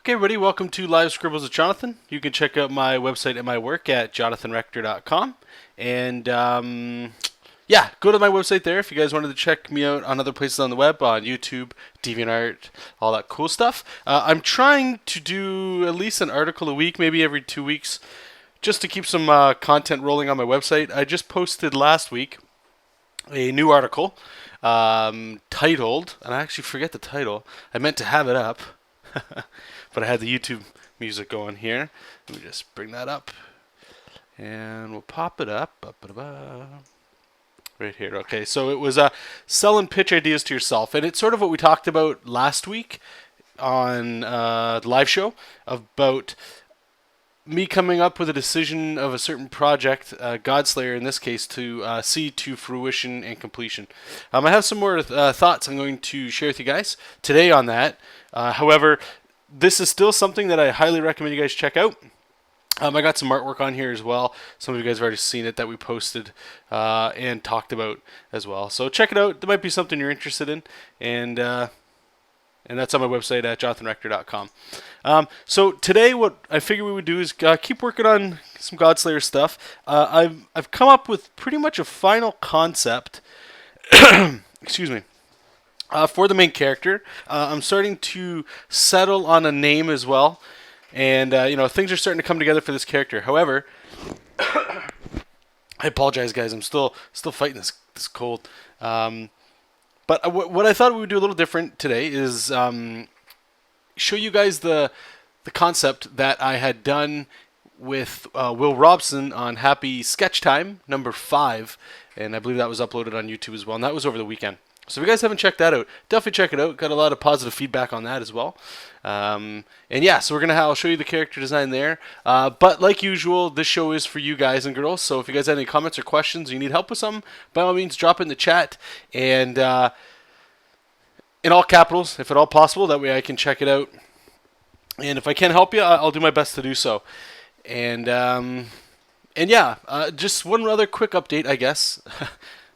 Okay, everybody, welcome to Live Scribbles with Jonathan. You can check out my website and my work at jonathanrector.com. And yeah, go to my website there if you guys wanted to check me out on other places on the web, on YouTube, DeviantArt, all that cool stuff. I'm trying to do at least an article a week, maybe every 2 weeks, just to keep some content rolling on my website. I just posted last week a new article titled, and I actually forget the title. I meant to have it up. But I had the YouTube music going here. Let me just bring that up. And we'll pop it up. Right here. Okay, so it was sell and pitch ideas to yourself. And it's sort of what we talked about last week on the live show about me coming up with a decision of a certain project, Godslayer in this case, to see to fruition and completion. I have some more thoughts I'm going to share with you guys today on that. However, this is still something that I highly recommend you guys check out. I got some artwork on here as well. Some of you guys have already seen it that we posted and talked about as well. So check it out. There might be something you're interested in. And that's on my website at jonathanrector.com. So today what I figured we would do is keep working on some Godslayer stuff. I've come up with pretty much a final concept. Excuse me. For the main character, I'm starting to settle on a name as well, and things are starting to come together for this character. However, I apologize, guys. I'm still fighting this cold. But what I thought we would do a little different today is show you guys the concept that I had done with Will Robson on Happy Sketch Time number 5, and I believe that was uploaded on YouTube as well, and that was over the weekend. So if you guys haven't checked that out, definitely check it out. Got a lot of positive feedback on that as well. And yeah, so I'll show you the character design there. But like usual, this show is for you guys and girls. So if you guys have any comments or questions, or you need help with something, by all means, drop it in the chat. And in all capitals, if at all possible, that way I can check it out. And if I can help you, I'll do my best to do so. And yeah, just one other quick update, I guess.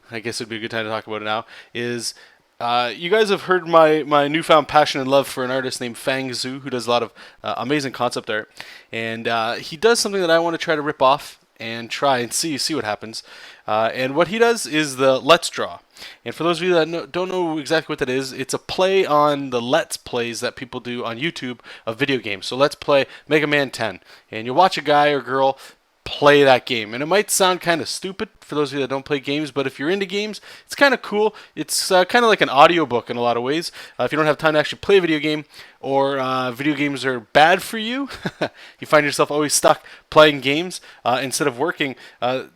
I guess it'd be a good time to talk about it now, is you guys have heard my newfound passion and love for an artist named Fang Zhu, who does a lot of amazing concept art. And he does something that I want to try to rip off and try and see what happens. And what he does is the Let's Draw. And for those of you that don't know exactly what that is, it's a play on the Let's Plays that people do on YouTube of video games. So let's play Mega Man 10. And you'll watch a guy or girl play that game, and it might sound kind of stupid for those of you that don't play games, but if you're into games, it's kind of cool. It's kind of like an audiobook in a lot of ways. If you don't have time to actually play a video game, or video games are bad for you, you find yourself always stuck playing games instead of working,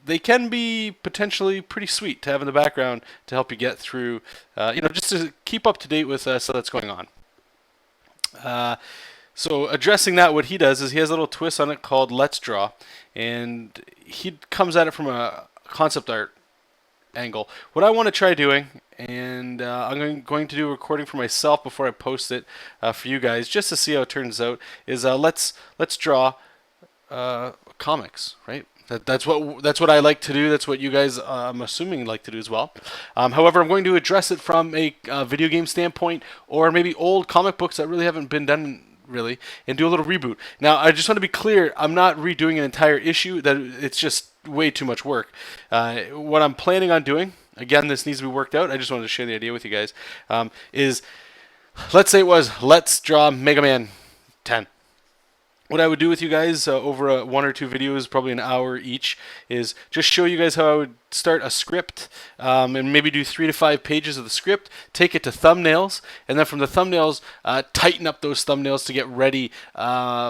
they can be potentially pretty sweet to have in the background to help you get through, just to keep up to date with stuff that's going on. So addressing that, what he does is he has a little twist on it called Let's Draw, and he comes at it from a concept art angle. What I want to try doing, and I'm going to do a recording for myself before I post it for you guys, just to see how it turns out, is let's draw comics, right? That's what I like to do. That's what you guys, I'm assuming, like to do as well. However, I'm going to address it from a video game standpoint, or maybe old comic books that really haven't been done really, and do a little reboot. Now, I just want to be clear, I'm not redoing an entire issue. That it's just way too much work. What I'm planning on doing, again, this needs to be worked out. I just wanted to share the idea with you guys, is let's say it was Let's Draw Mega Man 10. What I would do with you guys over 1 or 2 videos, probably an hour each, is just show you guys how I would start a script and maybe do 3 to 5 pages of the script, take it to thumbnails, and then from the thumbnails, tighten up those thumbnails to get ready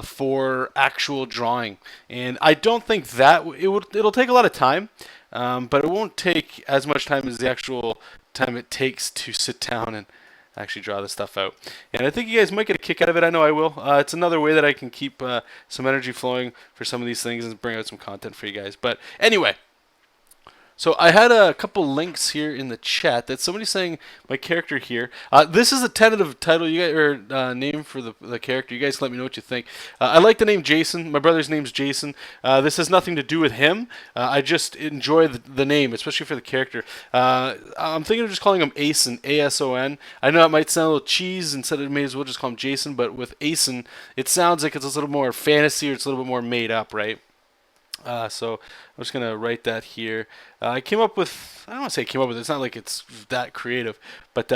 for actual drawing. And I don't think that it'll take a lot of time, but it won't take as much time as the actual time it takes to sit down and actually draw this stuff out. And I think you guys might get a kick out of it. I know I will. It's another way that I can keep some energy flowing for some of these things and bring out some content for you guys. But anyway, So I had a couple links here in the chat that somebody's saying my character here. This is a tentative title you guys or name for the character. You guys let me know what you think. I like the name Jason. My brother's name's Jason. This has nothing to do with him. I just enjoy the name, especially for the character. I'm thinking of just calling him Ason, A-S-O-N. I know it might sound a little cheese, instead I may as well just call him Jason. But with Ason, it sounds like it's a little more fantasy or it's a little bit more made up, right? So I'm just going to write that here. I came up with, I don't want to say came up with it, it's not like it's that creative, but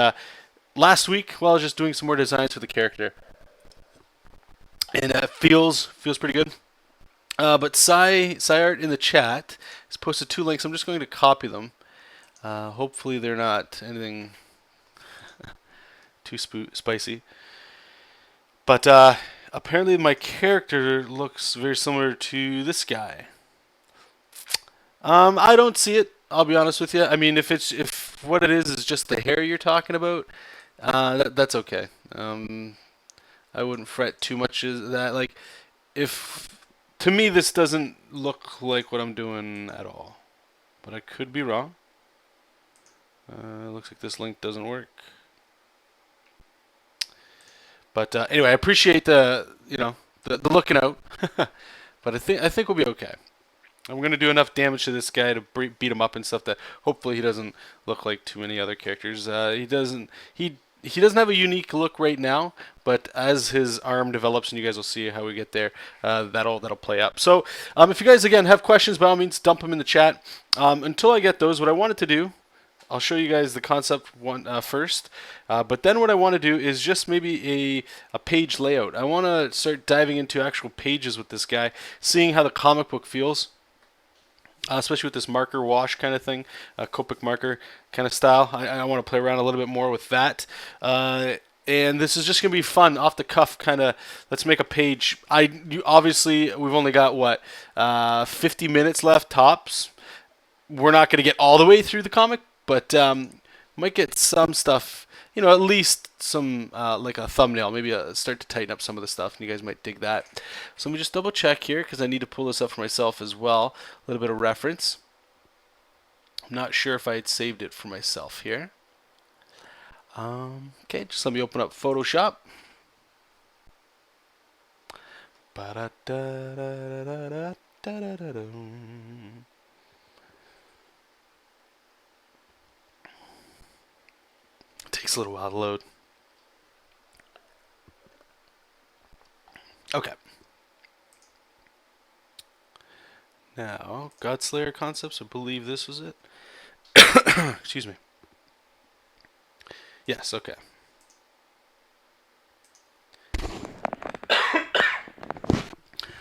last week while I was just doing some more designs for the character, and it feels pretty good. But Art in the chat has posted 2 links. I'm just going to copy them. Hopefully they're not anything too spicy. But apparently my character looks very similar to this guy. I don't see it. I'll be honest with you. I mean, if what it is just the hair you're talking about, that's okay. I wouldn't fret too much as that. Like, if to me this doesn't look like what I'm doing at all, but I could be wrong. It looks like this link doesn't work. But anyway, I appreciate the looking out. But I think we'll be okay. I'm going to do enough damage to this guy to beat him up and stuff that hopefully he doesn't look like too many other characters. He doesn't have a unique look right now, but as his arm develops, and you guys will see how we get there, that'll play up. So if you guys again have questions, by all means dump them in the chat. Until I get those, what I wanted to do, I'll show you guys the concept first, but then what I want to do is just maybe a page layout. I want to start diving into actual pages with this guy, seeing how the comic book feels. Especially with this marker wash kind of thing, Copic marker kind of style. I want to play around a little bit more with that. And this is just going to be fun, off the cuff kind of, let's make a page. Obviously, we've only got, what, 50 minutes left, tops. We're not going to get all the way through the comic, but might get some stuff, at least some, like a thumbnail, maybe start to tighten up some of the stuff, and you guys might dig that. So let me just double check here, because I need to pull this up for myself as well, a little bit of reference. I'm not sure if I had saved it for myself here. Okay, just let me open up Photoshop. Takes a little while to load. Okay. Now, Godslayer concepts, I believe this was it. Excuse me. Yes, okay.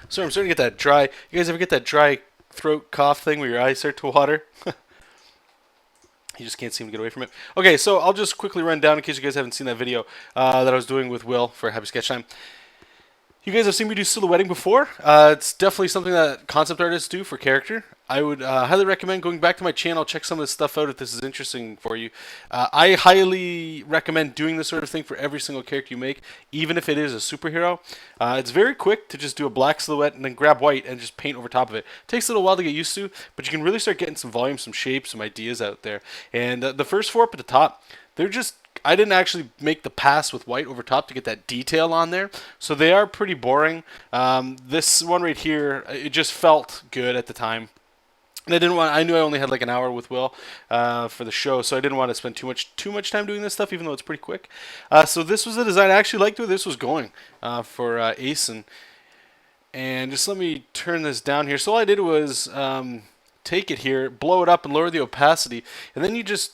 Sorry, I'm starting to get that dry. You guys ever get that dry throat cough thing where your eyes start to water? You just can't seem to get away from it. Okay, so I'll just quickly run down in case you guys haven't seen that video that I was doing with Will for Happy Sketch Time. You guys have seen me do silhouetting before. It's definitely something that concept artists do for character. I would highly recommend going back to my channel, check some of this stuff out if this is interesting for you. I highly recommend doing this sort of thing for every single character you make, even if it is a superhero. It's very quick to just do a black silhouette and then grab white and just paint over top of it. It takes a little while to get used to, but you can really start getting some volume, some shapes, some ideas out there. And the first 4 up at the top, they're just... I didn't actually make the pass with white over top to get that detail on there, so they are pretty boring. This one right here, it just felt good at the time. And I knew I only had like an hour with Will for the show, so I didn't want to spend too much time doing this stuff, even though it's pretty quick. So this was the design. I actually liked where this was going for Ason. And just let me turn this down here. So all I did was take it here, blow it up, and lower the opacity, and then you just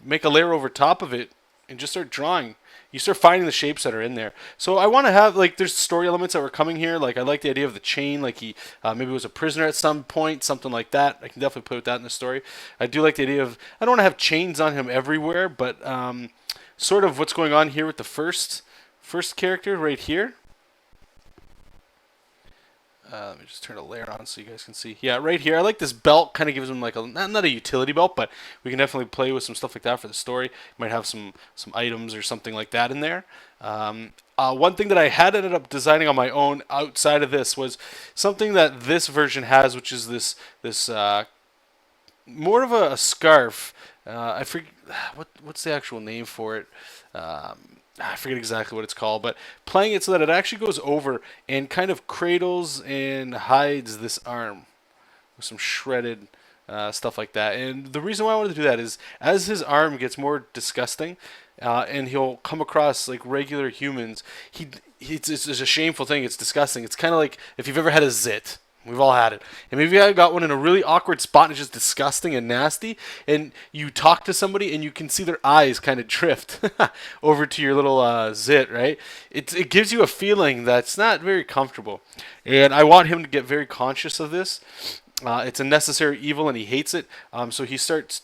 make a layer over top of it and just start drawing. You start finding the shapes that are in there. So I want to have, like, there's story elements that were coming here. Like, I like the idea of the chain, like he maybe was a prisoner at some point, something like that. I can definitely put that in the story. I do like the idea of, I don't want to have chains on him everywhere, but sort of what's going on here with the first character right here. Let me just turn a layer on so you guys can see. Yeah, right here. I like this belt. Kind of gives him like a not a utility belt, but we can definitely play with some stuff like that for the story. Might have some items or something like that in there. One thing that I had ended up designing on my own outside of this was something that this version has, which is this more of a scarf. I forget what's the actual name for it. I forget exactly what it's called, but playing it so that it actually goes over and kind of cradles and hides this arm with some shredded stuff like that. And the reason why I wanted to do that is as his arm gets more disgusting, and he'll come across like regular humans, it's a shameful thing. It's disgusting. It's kind of like if you've ever had a zit. We've all had it. And maybe I got one in a really awkward spot and it's just disgusting and nasty. And you talk to somebody and you can see their eyes kind of drift over to your little zit, right? It gives you a feeling that's not very comfortable. And I want him to get very conscious of this. It's a necessary evil and he hates it. So he starts.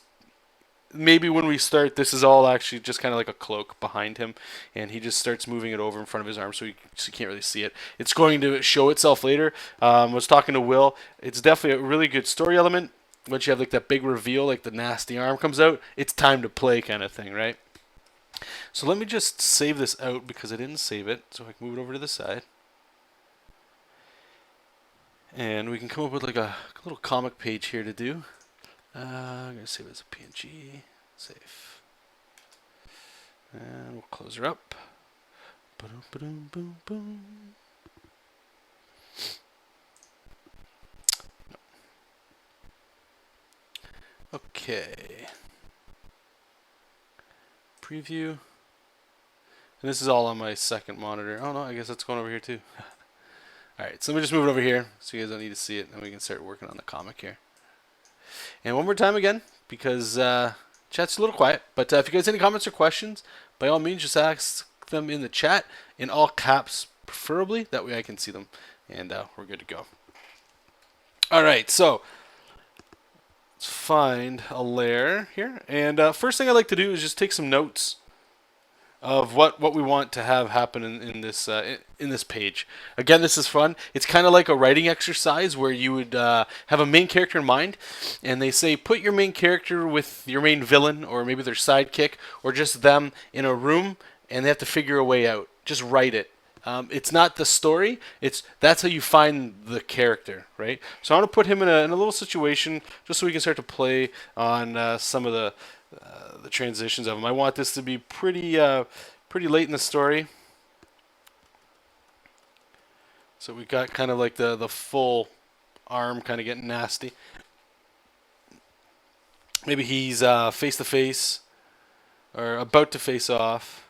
Maybe when we start, this is all actually just kind of like a cloak behind him, and he just starts moving it over in front of his arm, so you can't really see it. It's going to show itself later. I was talking to Will. It's definitely a really good story element. Once you have like that big reveal, like the nasty arm comes out, it's time to play kind of thing, right? So let me just save this out because I didn't save it, so I can move it over to the side. And we can come up with like a little comic page here to do. I'm going to save it as a PNG. Save. And we'll close her up. Boom, boom, boom, boom. Okay. Preview. And this is all on my second monitor. Oh no, I guess that's going over here too. Alright, so let me just move it over here so you guys don't need to see it, and we can start working on the comic here. And one more time again, because chat's a little quiet, but if you guys have any comments or questions, by all means, just ask them in the chat, in all caps preferably, that way I can see them, and we're good to go. Alright, so let's find a layer here, and first thing I like to do is just take some notes of what we want to have happen in this page. Again, this is fun. It's kind of like a writing exercise where you would have a main character in mind, and they say put your main character with your main villain or maybe their sidekick or just them in a room, and they have to figure a way out. Just write it. It's not the story. That's how you find the character, right? So I want to put him in a little situation just so we can start to play on some of the transitions of them. I want this to be pretty late in the story. So we got kind of like the full arm kind of getting nasty. Maybe he's face to face or about to face off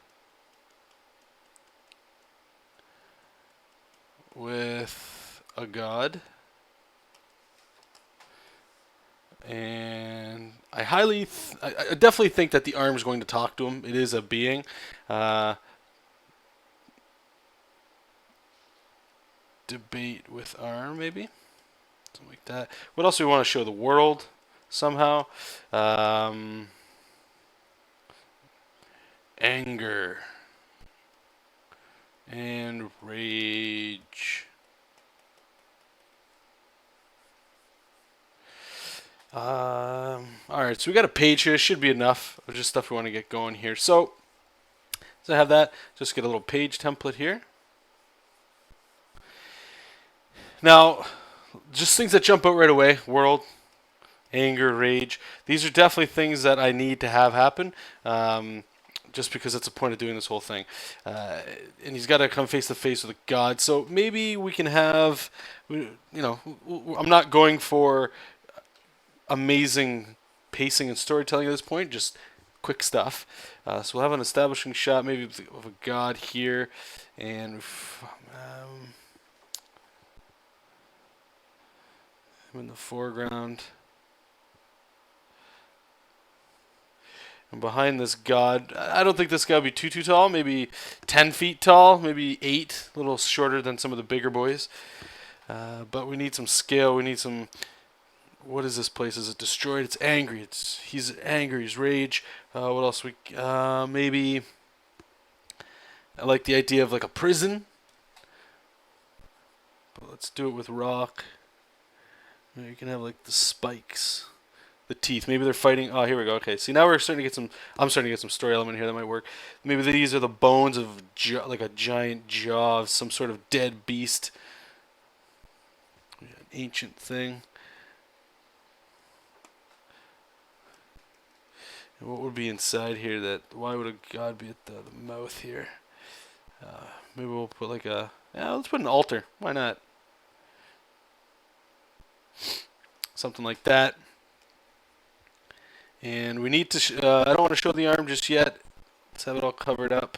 with a god. And I definitely think that the arm is going to talk to him. It is a being. Debate with arm, maybe? Something like that. What else do we want to show? The world, somehow. Anger. And rage. Alright, so we got a page here. Should be enough of just stuff we want to get going here. So I have that. Just get a little page template here. Now, just things that jump out right away. World, anger, rage. These are definitely things that I need to have happen. Just because that's the point of doing this whole thing. And he's got to come face to face with a god. So maybe we can have, I'm not going for amazing pacing and storytelling at this point, just quick stuff. So we'll have an establishing shot maybe of a god here, and him in the foreground. And behind this god, I don't think this guy will be too tall, maybe 10 feet tall, maybe 8, a little shorter than some of the bigger boys. But we need some scale, we need some... What is this place? Is it destroyed? It's angry. He's angry. He's rage. What else? Maybe I like the idea of like a prison. But let's do it with rock. You can have like the spikes, the teeth. Maybe they're fighting. Oh, here we go. Okay. See, now we're starting to get some. I'm starting to get some story element here that might work. Maybe these are the bones of like a giant jaw of some sort of dead beast. An ancient thing. And what would be inside here? That why would a god be at the mouth here? Maybe we'll put like a let's put an altar. Why not? Something like that. And we need to. I don't want to show the arm just yet. Let's have it all covered up.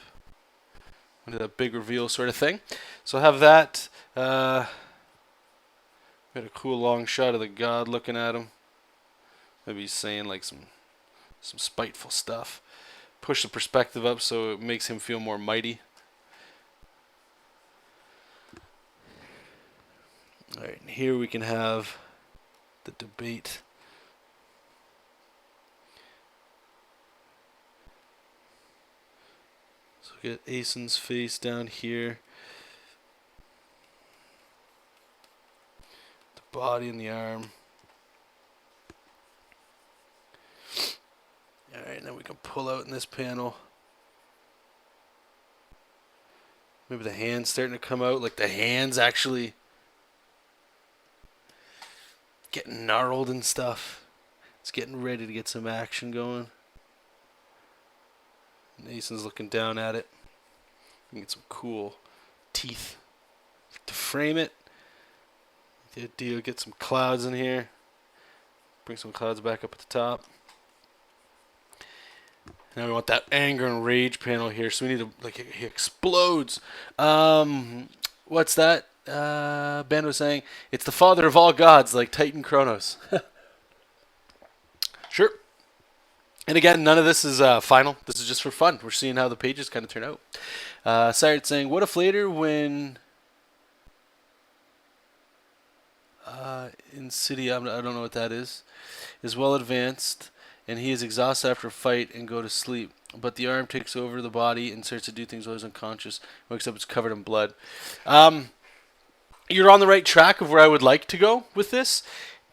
Into that big reveal sort of thing. So I'll have that. Got a cool long shot of the god looking at him. Maybe he's saying like some spiteful stuff. Push the perspective up so it makes him feel more mighty. Alright, and here we can have the debate. So we get Aeson's face down here. The body and the arm. Alright, now we can pull out in this panel. Maybe the hand's starting to come out, like the hand's actually getting gnarled and stuff. It's getting ready to get some action going. Nason's looking down at it. You can get some cool teeth to frame it. The idea, get some clouds in here. Bring some clouds back up at the top. Now we want that anger and rage panel here, so we need to, like, he explodes. What's that? Ben was saying, it's the father of all gods, like Titan Kronos. Sure. And again, none of this is final. This is just for fun. We're seeing how the pages kind of turn out. Sired saying, what if later when Insidia, I don't know what that is well advanced, and he is exhausted after a fight and go to sleep, but the arm takes over the body and starts to do things while he's unconscious. Wakes up, it's covered in blood. You're on the right track of where I would like to go with this.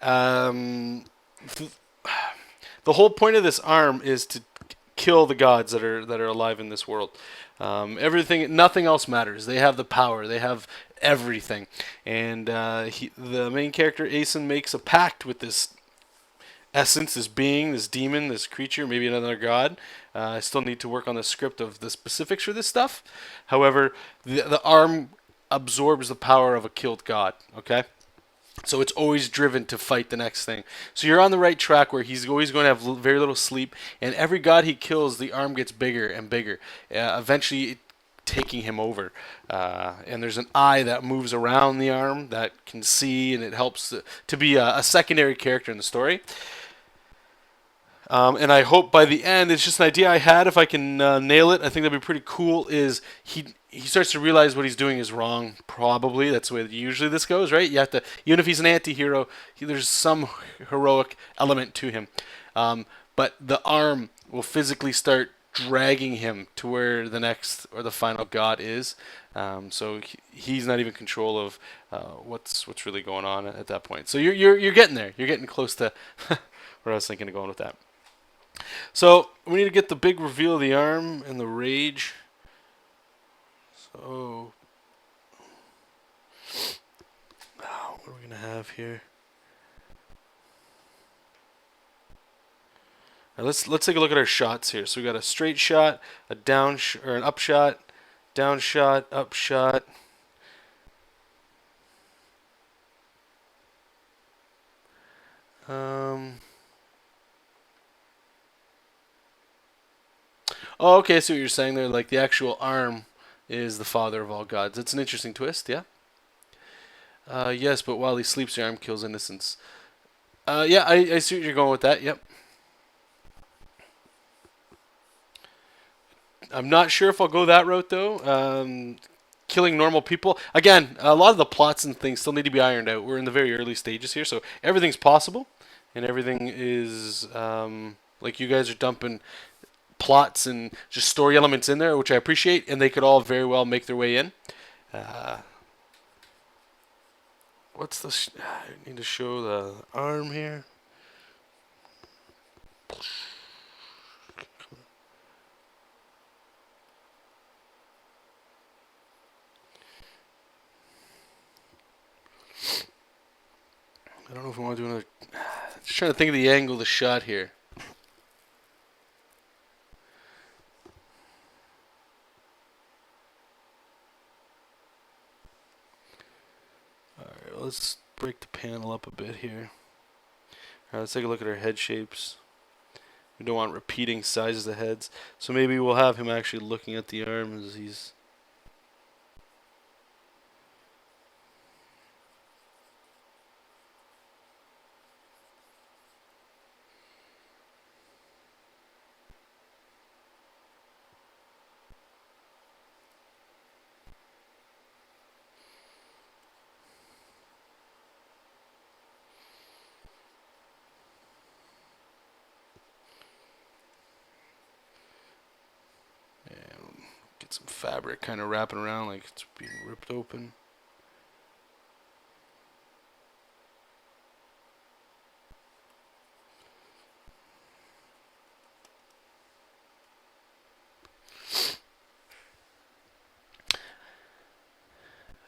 The whole point of this arm is to kill the gods that are alive in this world. Nothing else matters. They have the power. They have everything. And the main character, Aeson, makes a pact with this essence, this being, this demon, this creature, maybe another god. I still need to work on the script of the specifics for this stuff. However, the arm absorbs the power of a killed god. Okay? So it's always driven to fight the next thing. So you're on the right track where he's always going to have very little sleep, and every god he kills, the arm gets bigger and bigger, eventually taking him over. And there's an eye that moves around the arm that can see, and it helps to be a secondary character in the story. And I hope by the end, it's just an idea I had. If I can nail it, I think that'd be pretty cool. Is he starts to realize what he's doing is wrong. Probably that's the way that usually this goes, right? You have to, even if he's an anti-hero, there's some heroic element to him. But the arm will physically start dragging him to where the next or the final god is. So he's not even in control of what's really going on at that point. So you're getting there. You're getting close to where I was thinking of going with that. So we need to get the big reveal of the arm and the rage. So what are we gonna have here? Now let's take a look at our shots here. So we got a straight shot, a down or an up shot, down shot, up shot. Oh, okay, I see what you're saying there. Like the actual arm is the father of all gods. It's an interesting twist, yeah? Yes, but while he sleeps, the arm kills innocents. Yeah, I see what you're going with that, yep. I'm not sure if I'll go that route, though. Killing normal people. Again, a lot of the plots and things still need to be ironed out. We're in the very early stages here, so everything's possible. And everything is, like you guys are dumping plots and just story elements in there, which I appreciate, and they could all very well make their way in. What's the... I need to show the arm here. I don't know if we want to do another... Just trying to think of the angle of the shot here. let's break the panel up a bit here. Alright, let's take a look at our head shapes. We don't want repeating sizes of heads. So maybe we'll have him actually looking at the arm as he's... Get some fabric kind of wrapping around like it's being ripped open.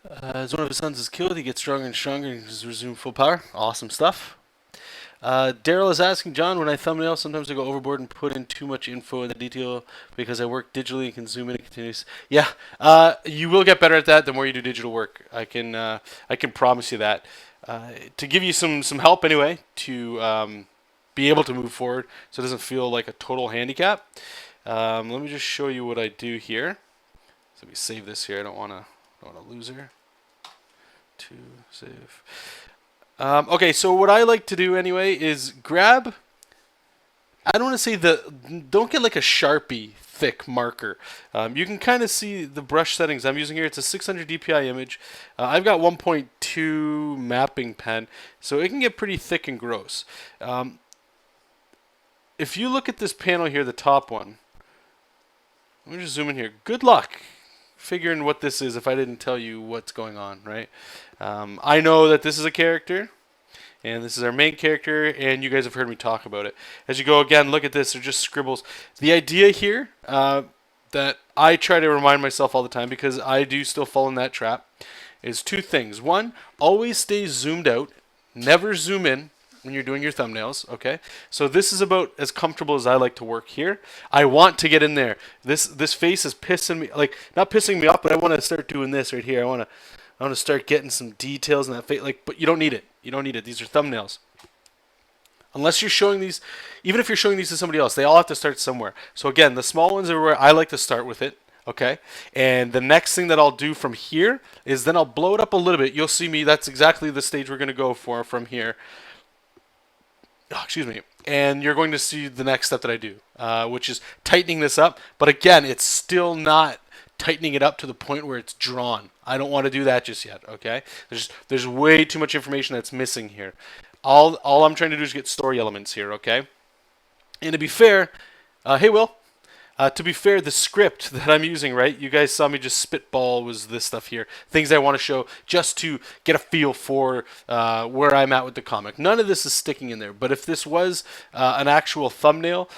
As one of his sons is killed, he gets stronger and stronger and has resumed full power. Awesome stuff. Daryl is asking, John, when I thumbnail, sometimes I go overboard and put in too much info in the detail because I work digitally and can zoom in and continuous. Yeah, you will get better at that the more you do digital work. I can promise you that. To give you some help anyway, to be able to move forward so it doesn't feel like a total handicap. Let me just show you what I do here. So let me save this here. I don't want to lose her. To save. Okay, so what I like to do anyway is grab, I don't want to say don't get like a Sharpie thick marker. You can kind of see the brush settings I'm using here. It's a 600 DPI image. I've got 1.2 mapping pen, so it can get pretty thick and gross. If you look at this panel here, the top one, let me just zoom in here. Good luck figuring what this is if I didn't tell you what's going on, right? I know that this is a character, and this is our main character, and you guys have heard me talk about it. As you go again, look at this, they're just scribbles. The idea here that I try to remind myself all the time, because I do still fall in that trap, is two things. One, always stay zoomed out, never zoom in when you're doing your thumbnails, okay? So this is about as comfortable as I like to work here. I want to get in there. This face is pissing me, like, not pissing me off, but I want to start doing this right here. I want to start getting some details in that face, like, but you don't need it. You don't need it. These are thumbnails. Unless you're showing these, even if you're showing these to somebody else, they all have to start somewhere. So again, the small ones are where I like to start with it. Okay, and the next thing that I'll do from here is then I'll blow it up a little bit. You'll see me, that's exactly the stage we're going to go for from here. Oh, excuse me. And you're going to see the next step that I do, which is tightening this up. But again, it's still not tightening it up to the point where it's drawn. I don't want to do that just yet, okay? There's way too much information that's missing here. All I'm trying to do is get story elements here, okay? And to be fair, hey Will, to be fair, the script that I'm using, right? You guys saw me just spitball was this stuff here. Things I want to show just to get a feel for where I'm at with the comic. None of this is sticking in there. But if this was an actual thumbnail,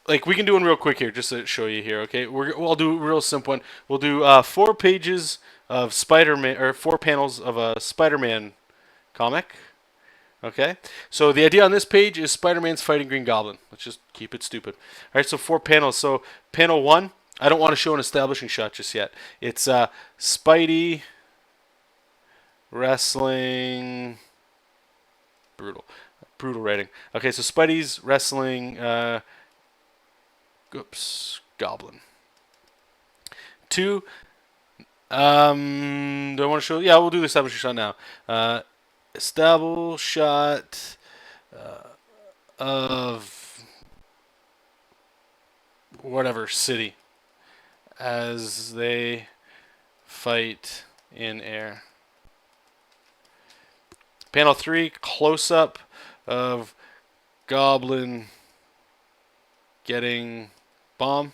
like we can do one real quick here just to show you here, okay? We'll do a real simple one. We'll do 4 pages of Spider-Man, or 4 panels of a Spider-Man comic. Okay, so the idea on this page is Spider-Man's fighting Green Goblin. Let's just keep it stupid. All right, so 4 panels. So panel 1, I don't want to show an establishing shot just yet. It's Spidey wrestling. Brutal writing. Okay, so Spidey's wrestling. Goblin. 2. Do I want to show? Yeah, we'll do the establishing shot now. Establish shot of whatever city as they fight in air. Panel 3, close up of Goblin getting bomb.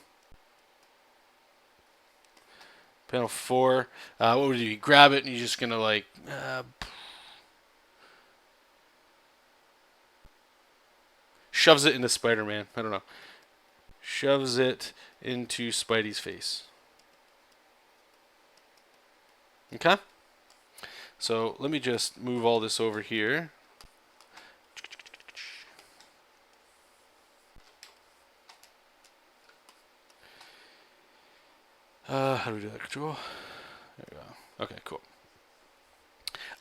Panel 4, what would you do? You grab it and you're just gonna like shoves it into Spider-Man. I don't know. Shoves it into Spidey's face. Okay? So let me just move all this over here. How do we do that? Control? There we go. Okay, cool.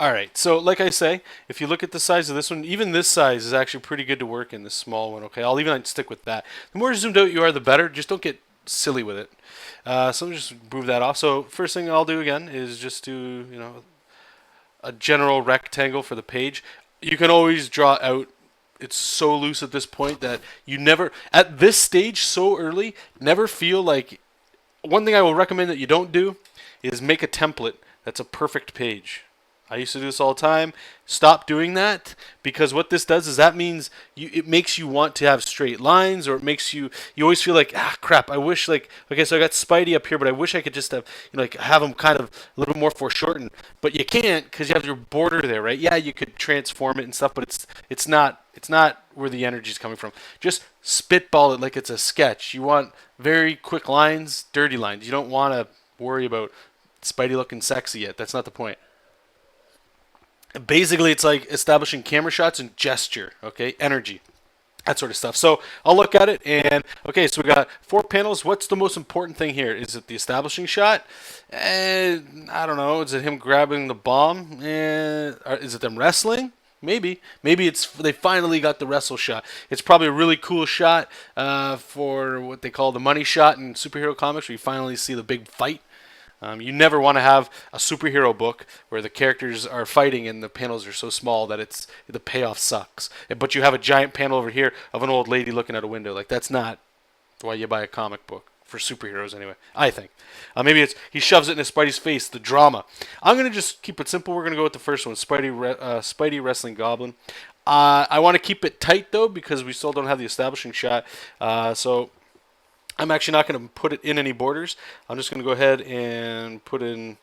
All right, so like I say, if you look at the size of this one, even this size is actually pretty good to work in, this small one, okay? I'll even stick with that. The more zoomed out you are, the better. Just don't get silly with it. So let me just move that off. So first thing I'll do again is just do, a general rectangle for the page. You can always draw out. It's so loose at this point that you never, at this stage so early, never feel like, one thing I will recommend that you don't do is make a template that's a perfect page. I used to do this all the time. Stop doing that, because what this does is that means it makes you want to have straight lines, or it makes you always feel like, crap, I wish, like, okay, so I got Spidey up here, but I wish I could just have, like, have him kind of a little more foreshortened, but you can't because you have your border there, right? Yeah, you could transform it and stuff, but it's not where the energy is coming from. Just spitball it like it's a sketch. You want very quick lines, dirty lines. You don't want to worry about Spidey looking sexy yet. That's not the point. Basically, it's like establishing camera shots and gesture, okay? Energy, that sort of stuff. So I'll look at it, and okay, so we got 4 panels. What's the most important thing here? Is it the establishing shot? I don't know. Is it him grabbing the bomb? Is it them wrestling? Maybe it's they finally got the wrestle shot. It's probably a really cool shot for what they call the money shot in superhero comics, where you finally see the big fight. You never want to have a superhero book where the characters are fighting and the panels are so small that the payoff sucks. But you have a giant panel over here of an old lady looking out a window. Like, that's not why you buy a comic book, for superheroes anyway, I think. Maybe it's he shoves it in his Spidey's face, the drama. I'm going to just keep it simple. We're going to go with the first one, Spidey wrestling Goblin. I want to keep it tight, though, because we still don't have the establishing shot. So I'm actually not going to put it in any borders. I'm just going to go ahead and put in,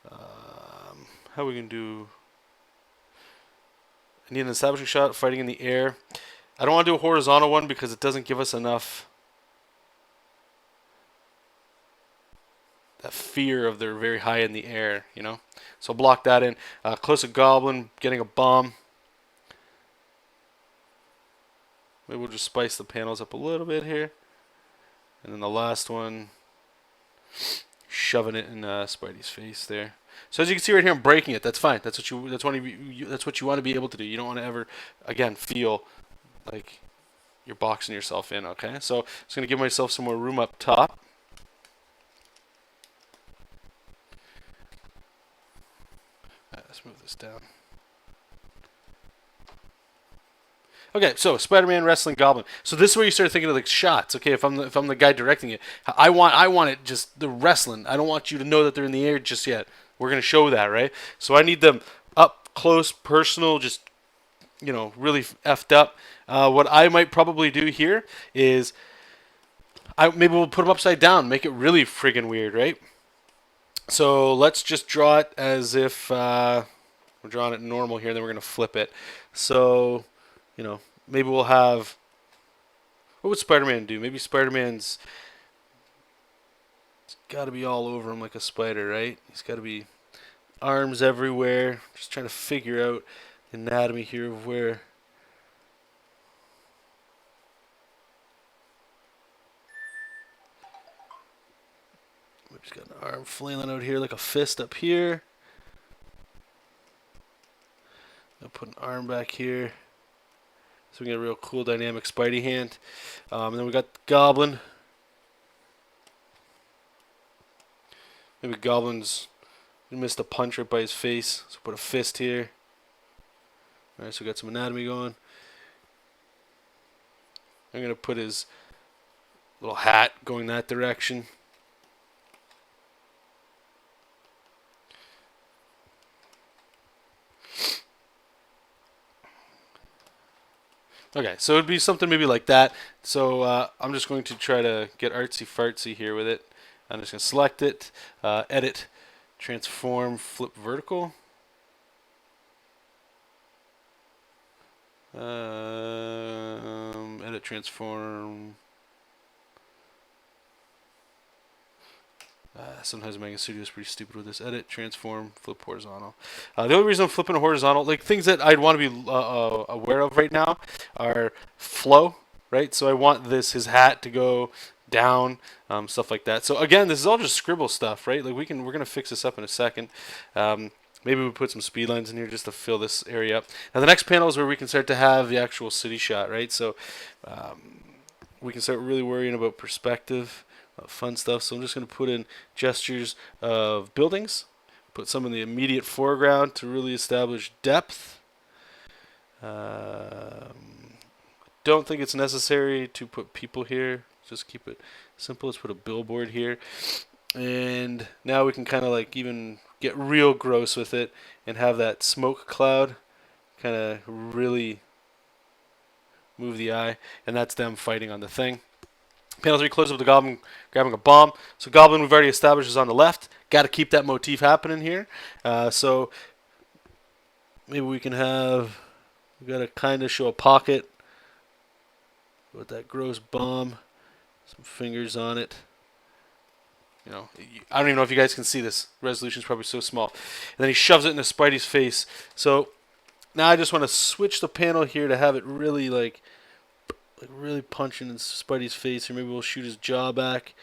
how are we going to do, I need an establishing shot, fighting in the air. I don't want to do a horizontal one because it doesn't give us enough, that fear of they're very high in the air, So I'll block that in. Close-up Goblin, getting a bomb. Maybe we'll just spice the panels up a little bit here. And then the last one, shoving it in Spidey's face there. So as you can see right here, I'm breaking it. That's fine. That's what you want to be able to do. You don't want to ever, again, feel like you're boxing yourself in. Okay. So I'm just gonna give myself some more room up top. Let's move this down. Okay, so Spider-Man wrestling Goblin. So this is where you start thinking of the shots. Okay, if I'm the guy directing it, I want it just the wrestling. I don't want you to know that they're in the air just yet. We're gonna show that, right? So I need them up close, personal, just really effed up. What I might probably do here is maybe we'll put them upside down, make it really friggin' weird, right? So let's just draw it as if we're drawing it normal here, and then we're gonna flip it. So maybe we'll have, what would Spider-Man do? Maybe Spider-Man's, it's got to be all over him like a spider, right? He's got to be arms everywhere. Just trying to figure out the anatomy here of where. We've just got an arm flailing out here like a fist up here. I'll put an arm back here. So we get a real cool dynamic Spidey hand. And then we got Goblin. Maybe Goblin's missed a punch right by his face. So put a fist here. Alright, so we got some anatomy going. I'm going to put his little hat going that direction. Okay, so it would be something maybe like that. So I'm just going to try to get artsy-fartsy here with it. I'm just going to select it, edit, transform, flip vertical. Edit, transform. Sometimes Manga Studio is pretty stupid with this. Edit, transform, flip horizontal. The only reason I'm flipping horizontal, like things that I'd want to be aware of right now, are flow, right? So I want his hat to go down, stuff like that. So again, this is all just scribble stuff, right? Like we're gonna fix this up in a second. Maybe we put some speed lines in here just to fill this area up. Now the next panel is where we can start to have the actual city shot, right? So we can start really worrying about perspective, fun stuff. So I'm just going to put in gestures of buildings, put some in the immediate foreground to really establish depth. Don't think it's necessary to put people here. Just keep it simple. Let's put a billboard here. And now we can kind of like even get real gross with it and have that smoke cloud kind of really move the eye. And that's them fighting on the thing. Panel 3 closes up the goblin grabbing a bomb. So goblin we've already established is on the left. Got to keep that motif happening here. So maybe we can have, we got to kind of show a pocket with that gross bomb. Some fingers on it. You know, I don't even know if you guys can see this. Resolution is probably so small. And then he shoves it into Spidey's face. So now I just want to switch the panel here to have it really like really punching in Spidey's face. Or maybe we'll shoot his jaw back.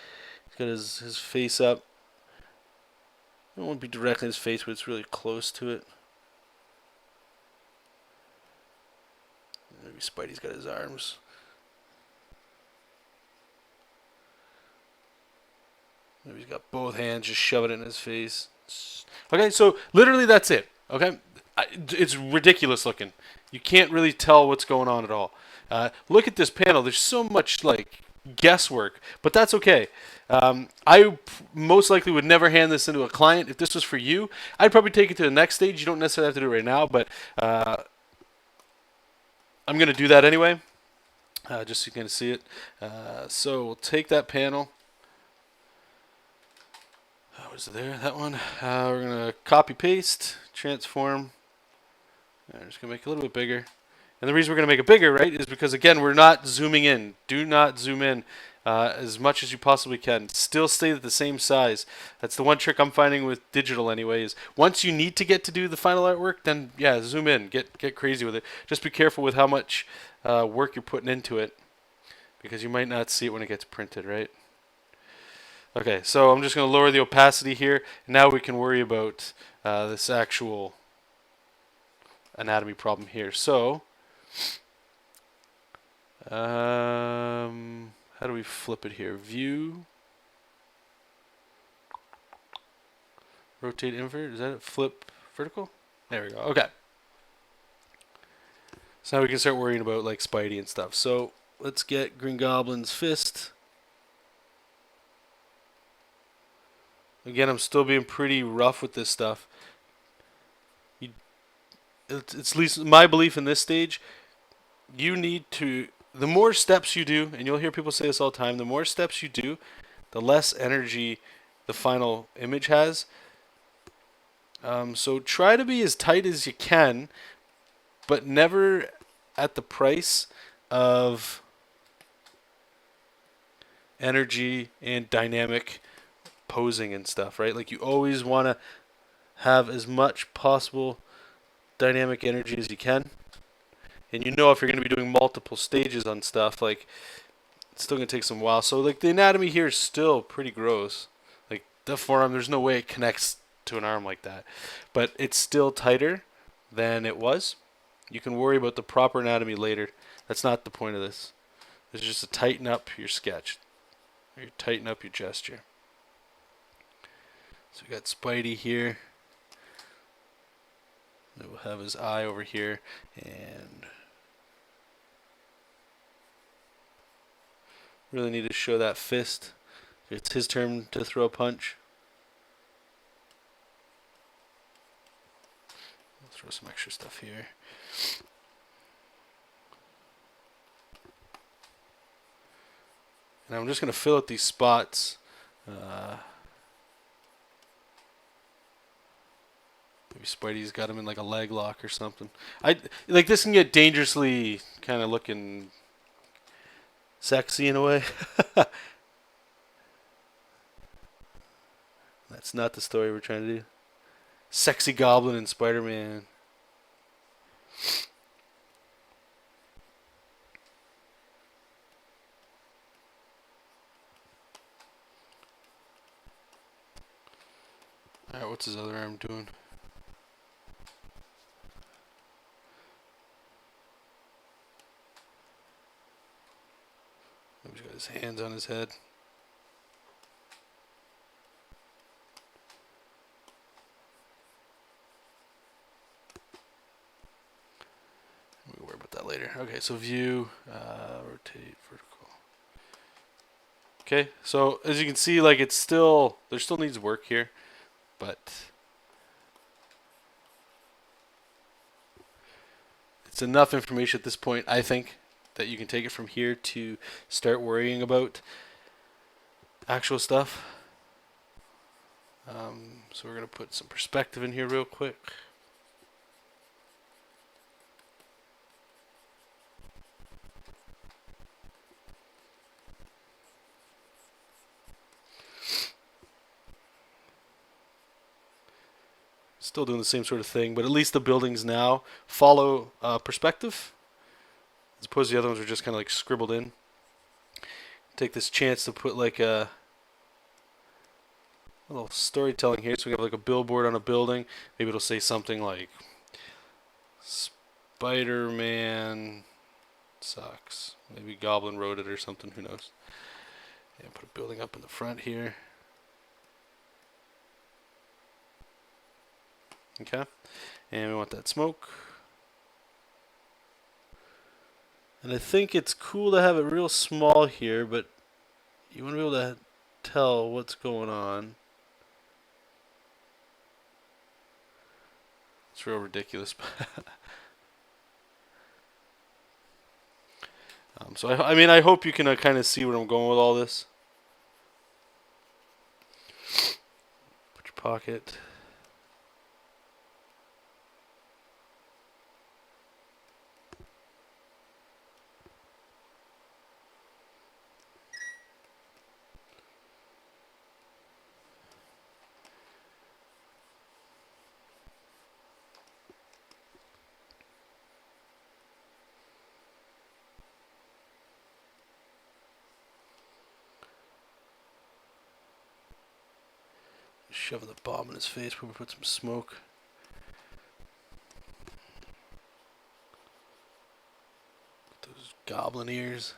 He's got his face up. It won't be directly in his face, but it's really close to it. Maybe Spidey's got his arms. Maybe he's got both hands, just shoving it in his face. Okay, so literally that's it. Okay, it's ridiculous looking. You can't really tell what's going on at all. Look at this panel. There's so much like guesswork, but that's okay. I most likely would never hand this into a client. If this was for you, I'd probably take it to the next stage. You don't necessarily have to do it right now, but I'm going to do that anyway, just so you can see it. So we'll take that panel. Was it there? That one. We're going to copy paste, transform. I'm just going to make it a little bit bigger. And the reason we're going to make it bigger, right, is because, again, we're not zooming in. Do not zoom in as much as you possibly can. Still stay at the same size. That's the one trick I'm finding with digital anyway, is once you need to get to do the final artwork, then, yeah, zoom in. Get crazy with it. Just be careful with how much work you're putting into it, because you might not see it when it gets printed, right? Okay, so I'm just going to lower the opacity here. And now we can worry about this actual anatomy problem here. So, how do we flip it here? View, rotate invert. Is that it? Flip vertical? There we go. Okay. So now we can start worrying about like Spidey and stuff. So let's get Green Goblin's fist. Again, I'm still being pretty rough with this stuff. It's at least my belief in this stage, you need to, the more steps you do, and you'll hear people say this all the time, the more steps you do, the less energy the final image has. So try to be as tight as you can, but never at the price of energy and dynamic posing and stuff, right? Like you always want to have as much possible dynamic energy as you can. And you know if you're going to be doing multiple stages on stuff, like it's still going to take some while. So like the anatomy here is still pretty gross. Like the forearm, there's no way it connects to an arm like that. But it's still tighter than it was. You can worry about the proper anatomy later. That's not the point of this. It's just to tighten up your sketch. Or you tighten up your gesture. So we got Spidey here. We'll have his eye over here, and really need to show that fist. It's his turn to throw a punch. I'll throw some extra stuff here. And I'm just going to fill out these spots. Maybe Spidey's got him in like a leg lock or something. Like this can get dangerously kind of looking sexy in a way. That's not the story we're trying to do. Sexy Goblin and Spider-Man. Alright, what's his other arm doing? his hands on his head. We'll worry about that later. Okay, so view, rotate, vertical. Okay, so as you can see, like it's still, there still needs work here, but it's enough information at this point, I think, that you can take it from here to start worrying about actual stuff. So we're going to put some perspective in here real quick. Still doing the same sort of thing, but at least the buildings now follow perspective, as opposed to the other ones were just kind of like scribbled in. Take this chance to put like a little storytelling here. So we have like a billboard on a building. Maybe it'll say something like Spider-Man sucks. Maybe Goblin wrote it or something, who knows. Yeah, put a building up in the front here. Okay, and we want that smoke. And I think it's cool to have it real small here, but you want to be able to tell what's going on. It's real ridiculous. So I mean, I hope you can kind of see where I'm going with all this. Put your pocket. Shoving the bomb in his face, probably put some smoke. Those goblin ears.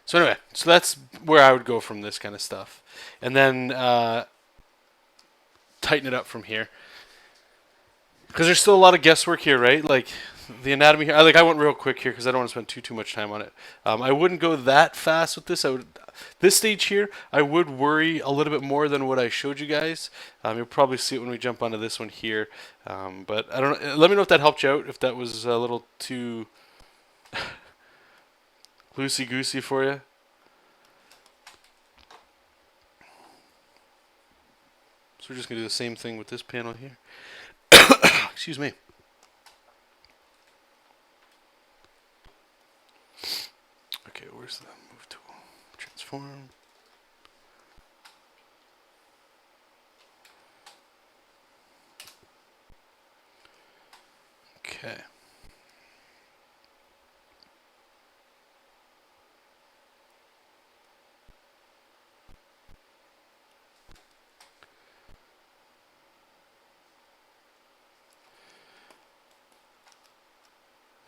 So anyway, so that's where I would go from this kind of stuff. And then tighten it up from here. Because there's still a lot of guesswork here, right? Like the anatomy here. I went real quick here because I don't want to spend too much time on it. I wouldn't go that fast with this. This stage here, I would worry a little bit more than what I showed you guys. You'll probably see it when we jump onto this one here. But I don't know. Let me know if that helped you out. If that was a little too loosey goosey for you. So we're just gonna do the same thing with this panel here. Excuse me. Okay, where's the move tool? Transform. Okay.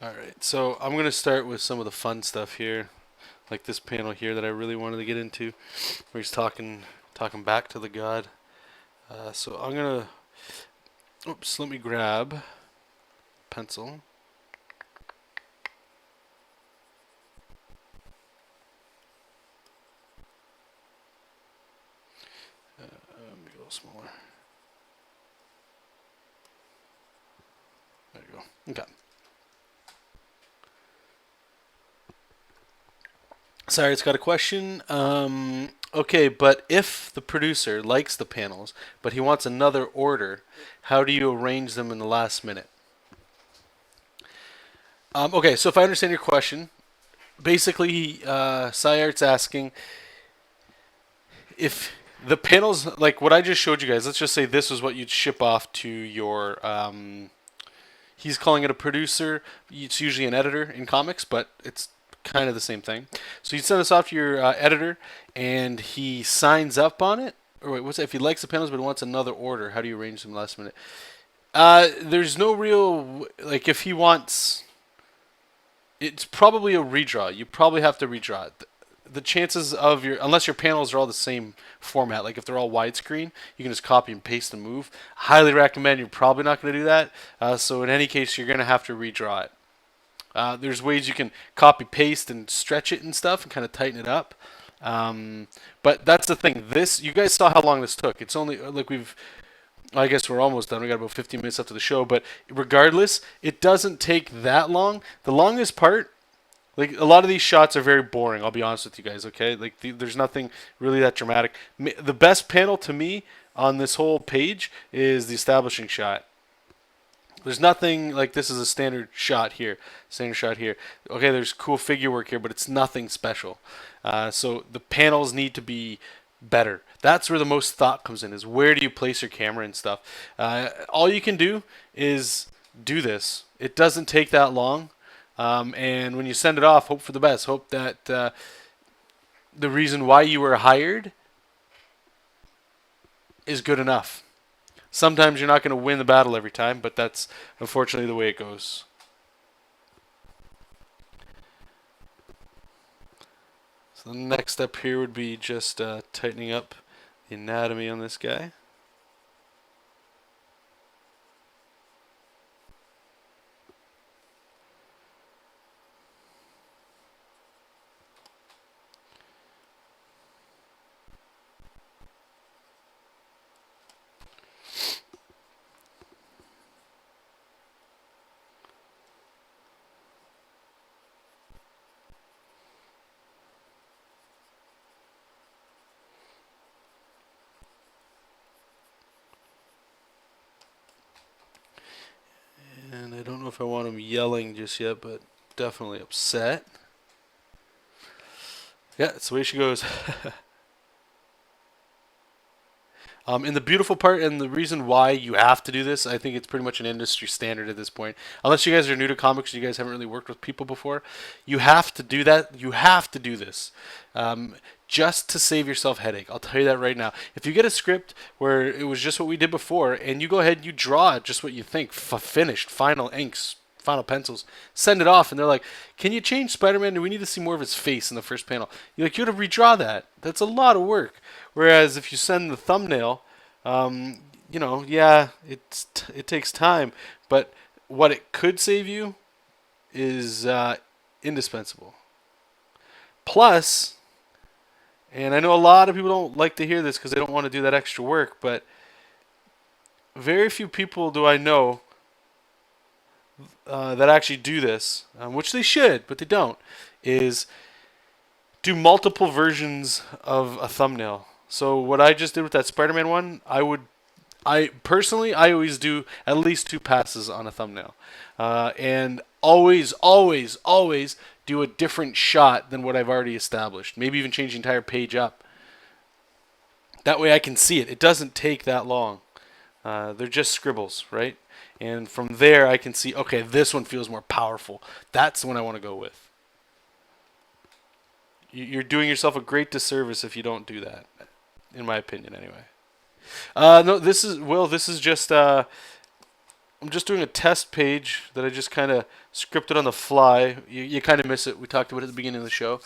Alright, so I'm going to start with some of the fun stuff here, like this panel here that I really wanted to get into, where he's talking back to the god. So I'm going to, oops, let me grab pencil. Make it a little smaller. There you go. Okay. Sorry, it's got a question. Okay, but if the producer likes the panels, but he wants another order, how do you arrange them in the last minute? Okay, so if I understand your question, basically, SciArt's asking if the panels, like what I just showed you guys, let's just say this is what you'd ship off to your, he's calling it a producer. It's usually an editor in comics, but it's kind of the same thing. So you send this off to your editor, and he signs up on it. Or wait, what's that? If he likes the panels but wants another order, how do you arrange them last minute? There's no real, like, if he wants, it's probably a redraw. You probably have to redraw it. The chances of unless your panels are all the same format, like if they're all widescreen, you can just copy and paste and move. Highly recommend. You're probably not going to do that. So in any case, you're going to have to redraw it. There's ways you can copy paste and stretch it and stuff and kind of tighten it up. But that's the thing. This, you guys saw how long this took. It's only like I guess we're almost done. We got about 15 minutes left of the show. But regardless, it doesn't take that long. The longest part, like, a lot of these shots are very boring. I'll be honest with you guys. Okay, like there's nothing really that dramatic. The best panel to me on this whole page is the establishing shot. There's nothing like this is a standard shot here. Standard shot here. Okay, there's cool figure work here, but it's nothing special. So the panels need to be better. That's where the most thought comes in, is where do you place your camera and stuff. All you can do is do this. It doesn't take that long. And when you send it off, hope for the best. Hope that the reason why you were hired is good enough. Sometimes you're not going to win the battle every time, but that's unfortunately the way it goes. So the next step here would be just tightening up the anatomy on this guy. And I don't know if I want him yelling just yet, but definitely upset. Yeah, that's the way she goes. And the beautiful part, and the reason why you have to do this, I think it's pretty much an industry standard at this point. Unless you guys are new to comics, you guys haven't really worked with people before, you have to do that. You have to do this. Just to save yourself headache. I'll tell you that right now. If you get a script where it was just what we did before, and you go ahead and you draw just what you think, finished, final inks, final pencils, send it off, and they're like, can you change Spider-Man? We need to see more of his face in the first panel. You're like, you got to redraw that. That's a lot of work. Whereas if you send the thumbnail, you know, yeah, it takes time, but what it could save you is indispensable. Plus, and I know a lot of people don't like to hear this because they don't want to do that extra work, but very few people do I know that actually do this, which they should, but they don't, is do multiple versions of a thumbnail. So what I just did with that Spider-Man one, I personally always do at least 2 passes on a thumbnail. And always do a different shot than what I've already established. Maybe even change the entire page up. That way I can see it. It doesn't take that long. They're just scribbles, right? And from there I can see, okay, this one feels more powerful. That's the one I want to go with. You're doing yourself a great disservice if you don't do that, in my opinion, anyway. No, this is just I'm just doing a test page that I just kind of scripted on the fly. You kind of miss it. We talked about it at the beginning of the show.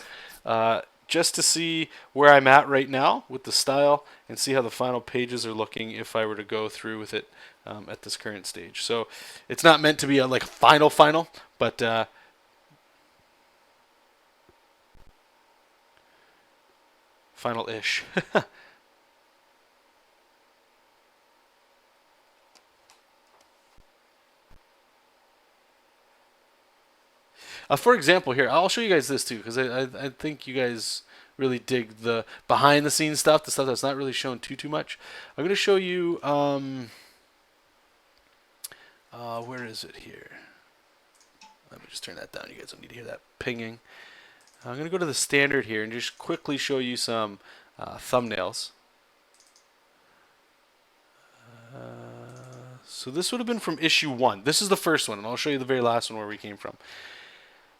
Just to see where I'm at right now with the style and see how the final pages are looking if I were to go through with it at this current stage. So it's not meant to be like a final, but final-ish. For example, here, I'll show you guys this too, because I think you guys really dig the behind-the-scenes stuff, the stuff that's not really shown too much. I'm going to show you, where is it here? Let me just turn that down. You guys don't need to hear that pinging. I'm going to go to the standard here and just quickly show you some thumbnails. So this would have been from issue 1. This is the first one, and I'll show you the very last one where we came from.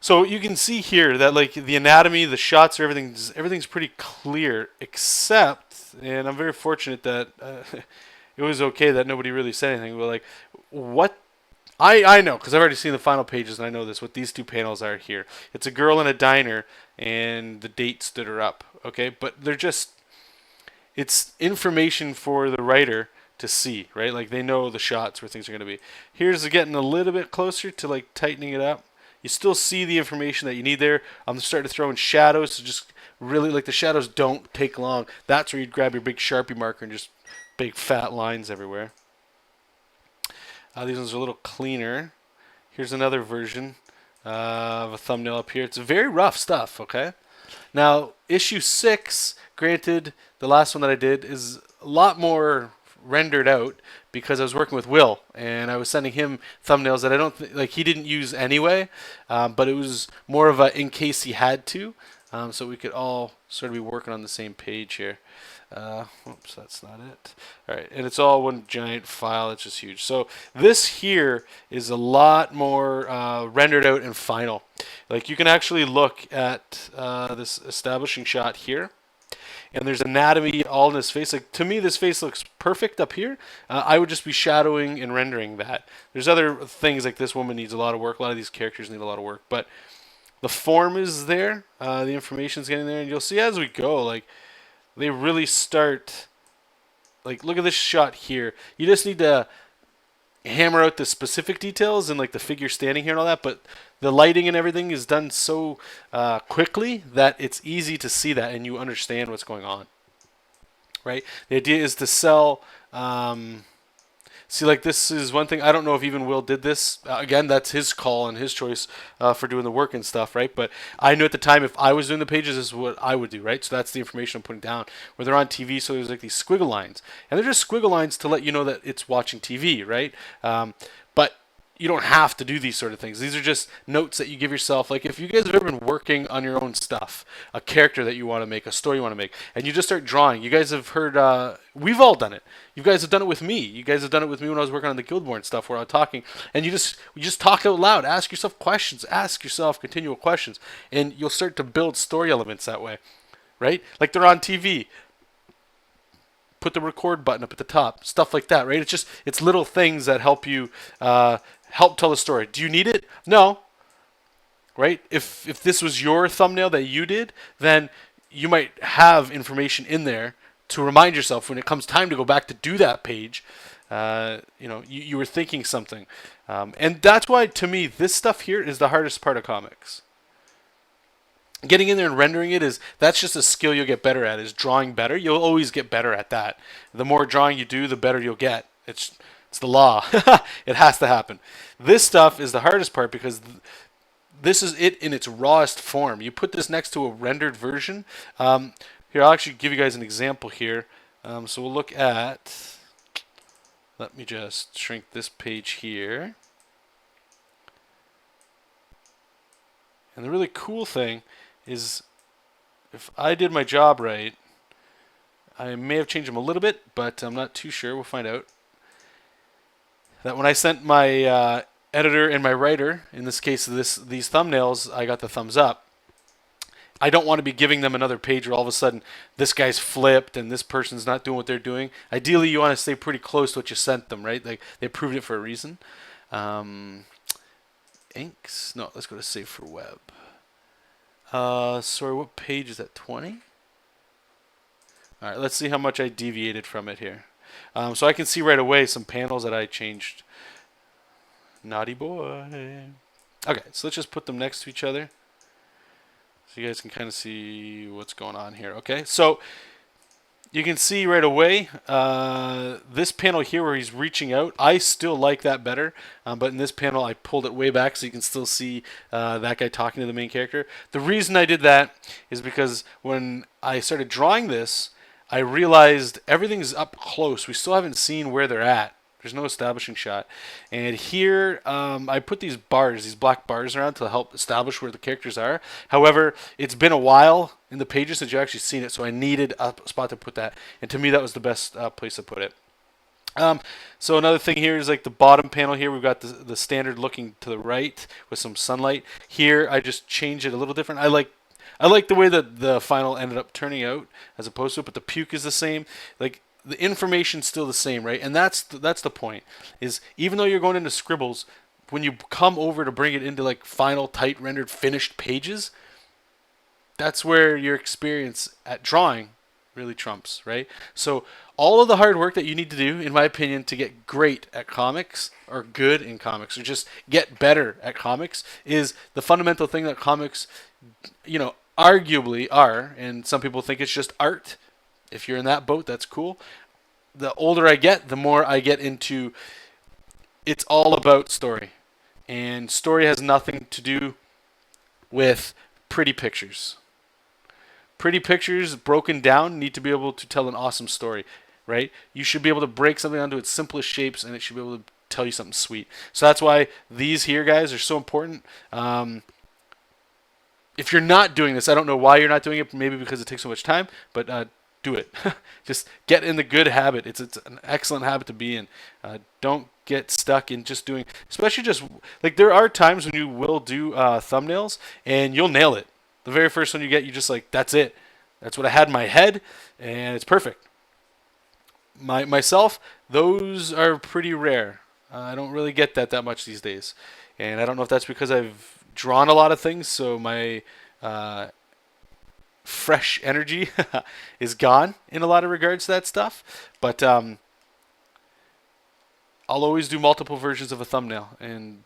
So you can see here that like the anatomy, the shots, everything's pretty clear, except, and I'm very fortunate that it was okay that nobody really said anything. But like, what I know because I've already seen the final pages and I know this. What these two panels are here, it's a girl in a diner and the date stood her up. Okay, but they're just it's information for the writer to see, right? Like they know the shots where things are going to be. Here's getting a little bit closer to like tightening it up. You still see the information that you need there. I'm starting to throw in shadows, so just really like the shadows don't take long. That's where you'd grab your big Sharpie marker and just big fat lines everywhere. These ones are a little cleaner. Here's another version of a thumbnail up here. It's very rough stuff, okay? Now, issue 6, granted, the last one that I did is a lot more rendered out because I was working with Will and I was sending him thumbnails that I don't like he didn't use anyway, but it was more of a in case he had to, so we could all sort of be working on the same page here. Oops, that's not it. All right, and it's all one giant file. It's just huge. So this here is a lot more rendered out and final. Like you can actually look at this establishing shot here. And there's anatomy all in his face. Like to me, this face looks perfect up here. I would just be shadowing and rendering that. There's other things like this woman needs a lot of work. A lot of these characters need a lot of work, but the form is there. The information's getting there, and you'll see as we go. Like they really start. Like look at this shot here. You just need to hammer out the specific details and like the figure standing here and all that, but the lighting and everything is done so quickly that it's easy to see that and you understand what's going on, right? The idea is to sell see, like this is one thing. I don't know if even Will did this. Again, that's his call and his choice for doing the work and stuff, right? But I knew at the time if I was doing the pages, this is what I would do, right? So that's the information I'm putting down. Where they're on TV, so there's like these squiggle lines. And they're just squiggle lines to let you know that it's watching TV, right? But you don't have to do these sort of things. These are just notes that you give yourself. Like if you guys have ever been working on your own stuff, a character that you want to make, a story you want to make, and you just start drawing. You guys have heard, we've all done it. You guys have done it with me. You guys have done it with me when I was working on the Guildborn stuff where I was talking. And you just talk out loud. Ask yourself questions. Ask yourself continual questions. And you'll start to build story elements that way, right? Like they're on TV. Put the record button up at the top. Stuff like that, right? It's little things that help you help tell the story. Do you need it? No. Right? If this was your thumbnail that you did, then you might have information in there to remind yourself when it comes time to go back to do that page. You were thinking something. And that's why, to me, this stuff here is the hardest part of comics. Getting in there and rendering that's just a skill you'll get better at, is drawing better. You'll always get better at that. The more drawing you do, the better you'll get. It's the law. It has to happen. This stuff is the hardest part because this is it in its rawest form. You put this next to a rendered version. Here, I'll actually give you guys an example here. So we'll look at, let me just shrink this page here. And the really cool thing is if I did my job right, I may have changed them a little bit, but I'm not too sure. We'll find out. That when I sent my editor and my writer, in this case these thumbnails, I got the thumbs up. I don't want to be giving them another page where all of a sudden this guy's flipped and this person's not doing what they're doing. Ideally, you want to stay pretty close to what you sent them, right? Like they approved it for a reason. Inks? No, let's go to Save for Web. Sorry, what page is that? 20? All right, let's see how much I deviated from it here. So I can see right away some panels that I changed. Naughty boy. Okay, so let's just put them next to each other so you guys can kind of see what's going on here. Okay, so you can see right away this panel here where he's reaching out. I still like that better, but in this panel I pulled it way back so you can still see that guy talking to the main character. The reason I did that is because when I started drawing this, I realized everything's up close. We still haven't seen where they're at. There's no establishing shot. And here I put these bars, these black bars around to help establish where the characters are. However, it's been a while in the pages since you've actually seen it, so I needed a spot to put that. And to me, that was the best place to put it. So another thing here is like the bottom panel here. We've got the standard looking to the right with some sunlight. Here I just changed it a little different. I like the way that the final ended up turning out as opposed to it, but the puke is the same. Like the information's still the same, right? And that's the point. Is even though you're going into scribbles, when you come over to bring it into like final tight rendered finished pages, that's where your experience at drawing really trumps, right? So all of the hard work that you need to do, in my opinion, to get great at comics or good in comics or just get better at comics is the fundamental thing that comics, arguably are, and some people think it's just art. If you're in that boat, that's cool. The older I get, the more I get into it's all about story. And story has nothing to do with pretty pictures. Pretty pictures broken down need to be able to tell an awesome story, right? You should be able to break something onto its simplest shapes and it should be able to tell you something sweet. So that's why these here guys are so important. If you're not doing this, I don't know why you're not doing it. Maybe because it takes so much time, but do it. Just get in the good habit. It's an excellent habit to be in. Don't get stuck in just doing, especially just like there are times when you will do thumbnails and you'll nail it. The very first one you get, you just like, that's it. That's what I had in my head, and it's perfect. Myself, those are pretty rare. I don't really get that much these days. And I don't know if that's because I've drawn a lot of things, so my fresh energy is gone in a lot of regards to that stuff. But I'll always do multiple versions of a thumbnail, and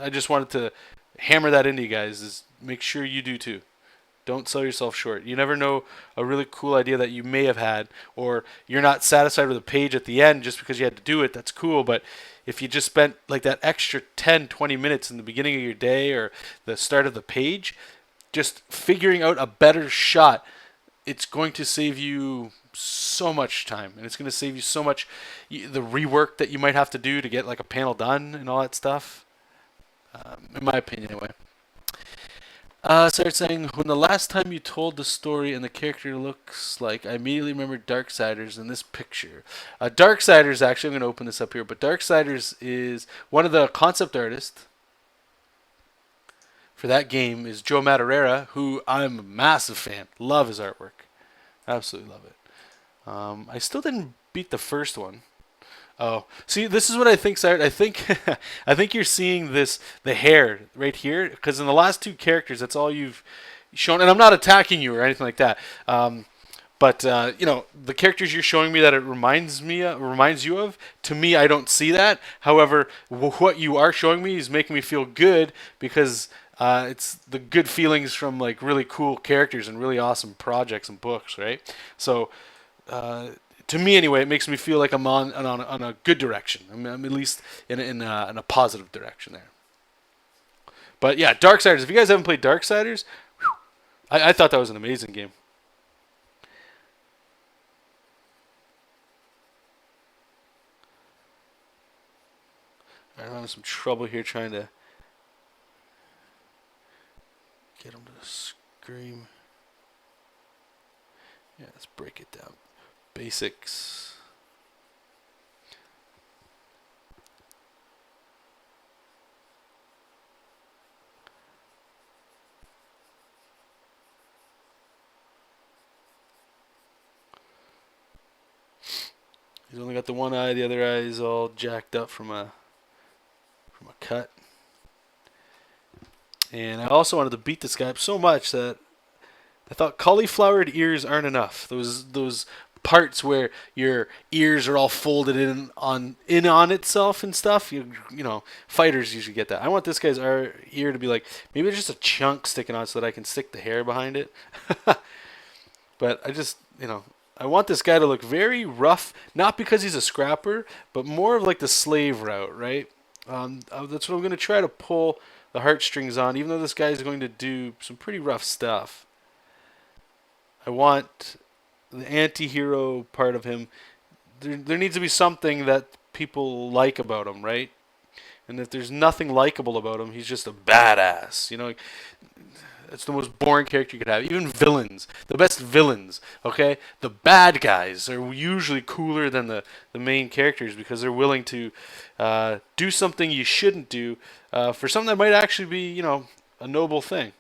I just wanted to hammer that into you guys, is make sure you do too. Don't sell yourself short. You never know a really cool idea that you may have had, or you're not satisfied with a page at the end just because you had to do it. That's cool, but if you just spent like that extra 10, 20 minutes in the beginning of your day or the start of the page, just figuring out a better shot, it's going to save you so much time, and it's going to save you so much the rework that you might have to do to get like a panel done and all that stuff, in my opinion anyway. Started saying, when the last time you told the story and the character looks like, I immediately remembered Darksiders in this picture. Darksiders, actually, I'm going to open this up here, but Darksiders is one of the concept artists for that game is Joe Madureira, who I'm a massive fan. Love his artwork. Absolutely love it. I still didn't beat the first one. Oh, see, this is what I think, Sire. I think, I think you're seeing the hair right here, because in the last two characters, that's all you've shown. And I'm not attacking you or anything like that. But the characters you're showing me that it reminds you of. To me, I don't see that. However, what you are showing me is making me feel good because it's the good feelings from like really cool characters and really awesome projects and books, right? So. To me, anyway, it makes me feel like I'm on a good direction. I'm at least in a positive direction there. But yeah, Darksiders. If you guys haven't played Darksiders, I thought that was an amazing game. I'm having some trouble here trying to get him to scream. Yeah, let's break it down. Basics. He's only got the one eye, the other eye is all jacked up from a cut. And I also wanted to beat this guy up so much that I thought cauliflowered ears aren't enough. Those parts where your ears are all folded in on itself and stuff. You know, fighters usually get that. I want this guy's ear to be like maybe there's just a chunk sticking out so that I can stick the hair behind it. But I just I want this guy to look very rough, not because he's a scrapper, but more of like the slave route, right? That's what I'm going to try to pull the heartstrings on, even though this guy is going to do some pretty rough stuff. I want the anti-hero part of him. There needs to be something that people like about him, right? And if there's nothing likable about him, he's just a badass. It's the most boring character you could have. Even villains, the best villains, okay? The bad guys are usually cooler than the main characters because they're willing to do something you shouldn't do for something that might actually be, you know, a noble thing.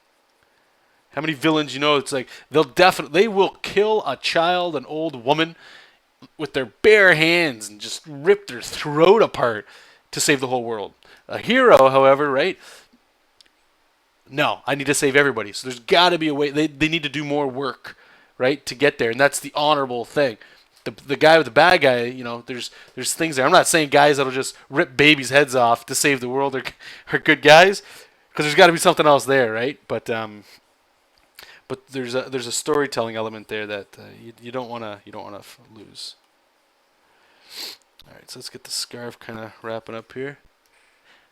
How many villains you know? It's like they will kill a child, an old woman, with their bare hands and just rip their throat apart to save the whole world. A hero, however, right? No, I need to save everybody. So there's got to be a way. They need to do more work, right, to get there, and that's the honorable thing. The guy with the bad guy, you know, there's things there. I'm not saying guys that'll just rip babies' heads off to save the world are good guys, because there's got to be something else there, right? But there's a storytelling element there that you don't wanna lose. All right, so let's get the scarf kind of wrapping up here.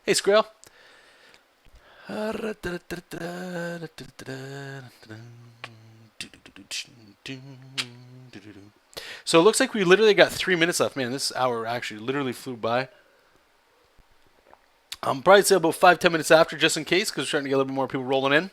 Hey, Skrill. So it looks like we literally got 3 minutes left. Man, this hour actually literally flew by. I'm probably say about 5-10 minutes after, just in case, because we're trying to get a little bit more people rolling in.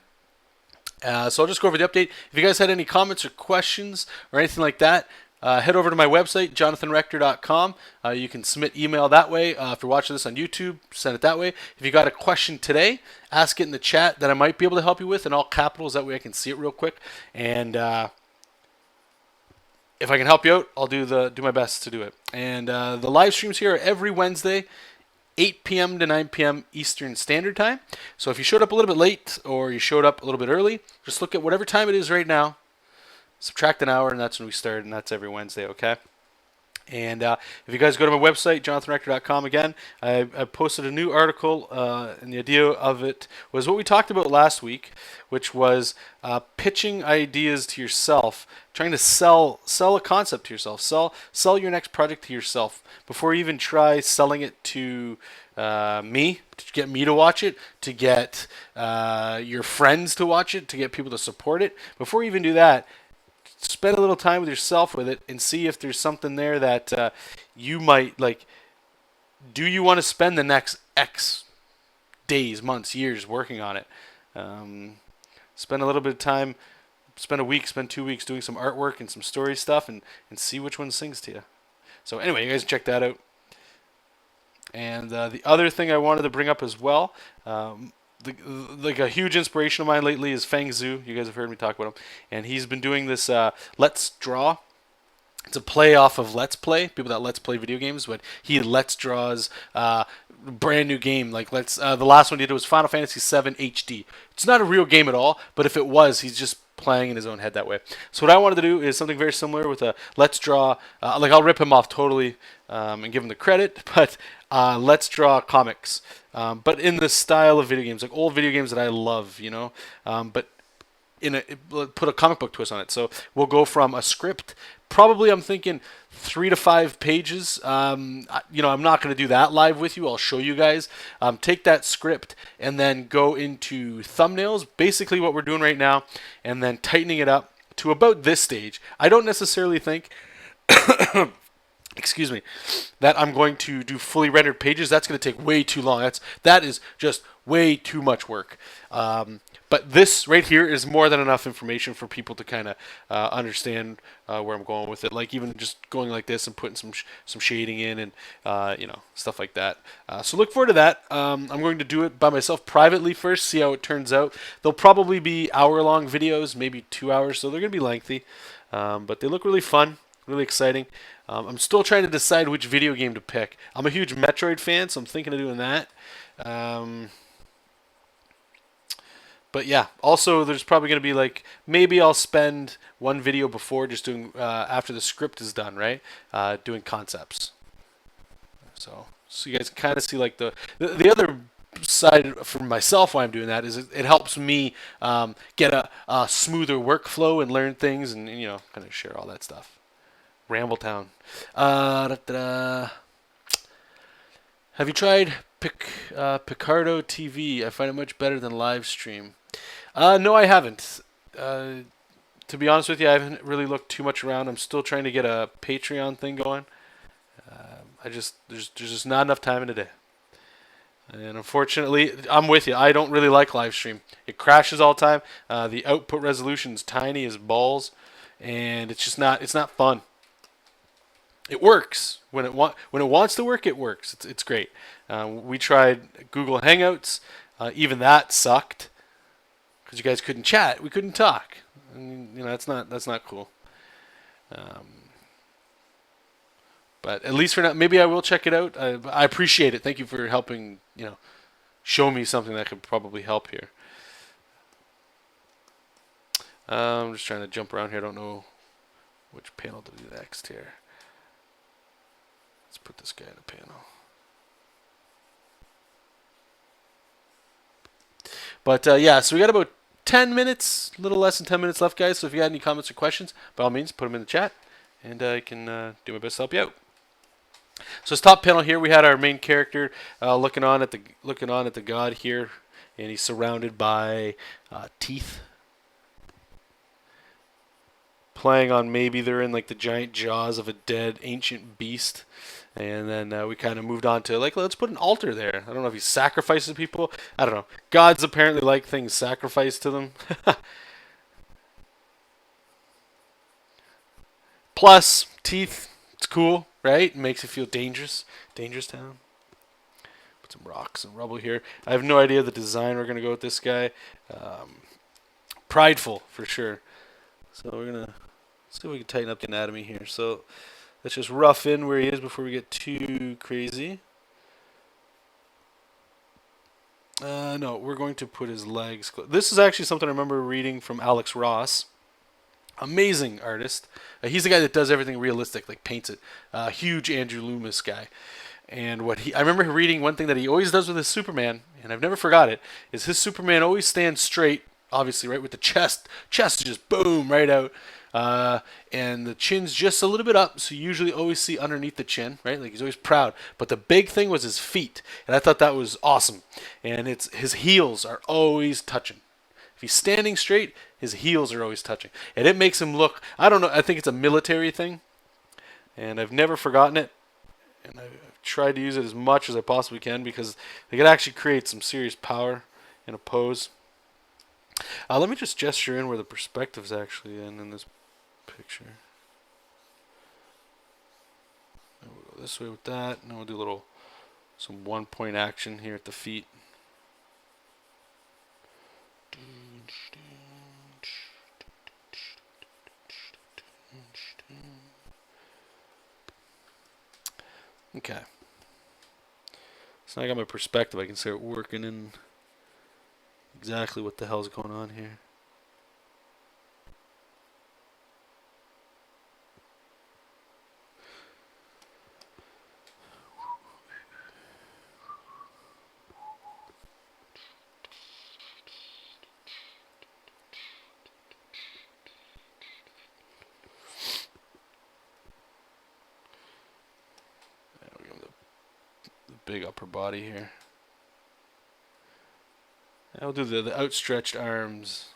So I'll just go over the update. If you guys had any comments or questions or anything like that, head over to my website, jonathanrector.com. You can submit email that way. If you're watching this on YouTube, send it that way. If you got a question today, ask it in the chat that I might be able to help you with in all capitals. That way I can see it real quick. And if I can help you out, I'll do my best to do it. And the live streams here are every Wednesday, 8 p.m. to 9 p.m. Eastern Standard Time. So if you showed up a little bit late or you showed up a little bit early, just look at whatever time it is right now, subtract an hour, and that's when we start, and that's every Wednesday, okay? And if you guys go to my website, jonathanrector.com, again, I posted a new article, and the idea of it was what we talked about last week, which was pitching ideas to yourself, trying to sell a concept to yourself, sell your next project to yourself before you even try selling it to me, to get me to watch it, to get your friends to watch it, to get people to support it. Before you even do that, spend a little time with yourself with it and see if there's something there that you might like. Do you want to spend the next X days, months, years working on it? Spend a little bit of time, spend a week, spend 2 weeks doing some artwork and some story stuff, and see which one sings to you. So anyway, you guys check that out. And the other thing I wanted to bring up as well, like a huge inspiration of mine lately is Feng Zhu. You guys have heard me talk about him, and he's been doing this Let's Draw. It's a play off of Let's Play, people that Let's Play video games, but he Let's Draws brand new game. Like the last one he did was Final Fantasy VII HD. It's not a real game at all, but if it was, he's just playing in his own head that way. So what I wanted to do is something very similar with a Let's Draw. Like I'll rip him off totally and give him the credit, but Let's Draw comics. But in the style of video games, like old video games that I love, you know, but put a comic book twist on it. So we'll go from a script, probably I'm thinking 3 to 5 pages. You know, I'm not going to do that live with you. I'll show you guys. Take that script and then go into thumbnails, basically what we're doing right now, and then tightening it up to about this stage. I don't necessarily think excuse me, that I'm going to do fully rendered pages. That's going to take way too long. That is just way too much work. But this right here is more than enough information for people to kind of understand where I'm going with it. Like even just going like this and putting some shading in and you know, stuff like that. So look forward to that. I'm going to do it by myself privately first, see how it turns out. They'll probably be hour-long videos, maybe 2 hours, so they're going to be lengthy. But they look really fun, really exciting. I'm still trying to decide which video game to pick. I'm a huge Metroid fan, so I'm thinking of doing that. But yeah, also there's probably going to be like, maybe I'll spend one video before just doing, after the script is done, right? Doing concepts. So you guys kind of see like the other side for myself why I'm doing that is it helps me get a smoother workflow and learn things and you know, kind of share all that stuff. Rambletown. Have you tried Picardo TV? I find it much better than LiveStream. No, I haven't. To be honest with you, I haven't really looked too much around. I'm still trying to get a Patreon thing going. There's just not enough time in a day. And unfortunately, I'm with you. I don't really like LiveStream. It crashes all the time. The output resolution is tiny as balls, and it's just not. It's not fun. It works when it wants to work. It works. It's great. We tried Google Hangouts. Even that sucked because you guys couldn't chat. We couldn't talk. And, that's not cool. But at least for now, maybe I will check it out. I appreciate it. Thank you for helping. Show me something that could probably help here. I'm just trying to jump around here. I don't know which panel to do next here. Let's put this guy in a panel. But yeah, so we got about 10 minutes, a little less than 10 minutes left, guys. So if you got any comments or questions, by all means, put them in the chat, and I can do my best to help you out. So this top panel here, we had our main character looking on at the god here, and he's surrounded by teeth, playing on maybe they're in like the giant jaws of a dead ancient beast. And then we kind of moved on to like, let's put an altar there. I don't know if he sacrifices people. I don't know. Gods apparently like things sacrificed to them. Plus teeth. It's cool, right? It makes you feel dangerous. Dangerous town. Put some rocks and rubble here. I have no idea the design we're going to go with this guy. Prideful, for sure. So we're going to see if we can tighten up the anatomy here. So let's just rough in where he is before we get too crazy. No, we're going to put his legs. This is actually something I remember reading from Alex Ross. Amazing artist. He's the guy that does everything realistic, like paints it. Huge Andrew Loomis guy. And I remember reading one thing that he always does with his Superman, and I've never forgot it, is his Superman always stands straight, obviously, right, with the chest is just boom, right out. And the chin's just a little bit up, so you usually always see underneath the chin, right? Like he's always proud. But the big thing was his feet, and I thought that was awesome. And his heels are always touching. If he's standing straight, his heels are always touching. And it makes him look, I don't know, I think it's a military thing. And I've never forgotten it. And I've tried to use it as much as I possibly can because it can actually create some serious power in a pose. Let me just gesture in where the perspective's actually in this picture. And we'll go this way with that, and then we'll do some one-point action here at the feet. Okay. So now I got my perspective. I can start working in exactly what the hell's going on here. Big upper body here. I'll do the outstretched arms.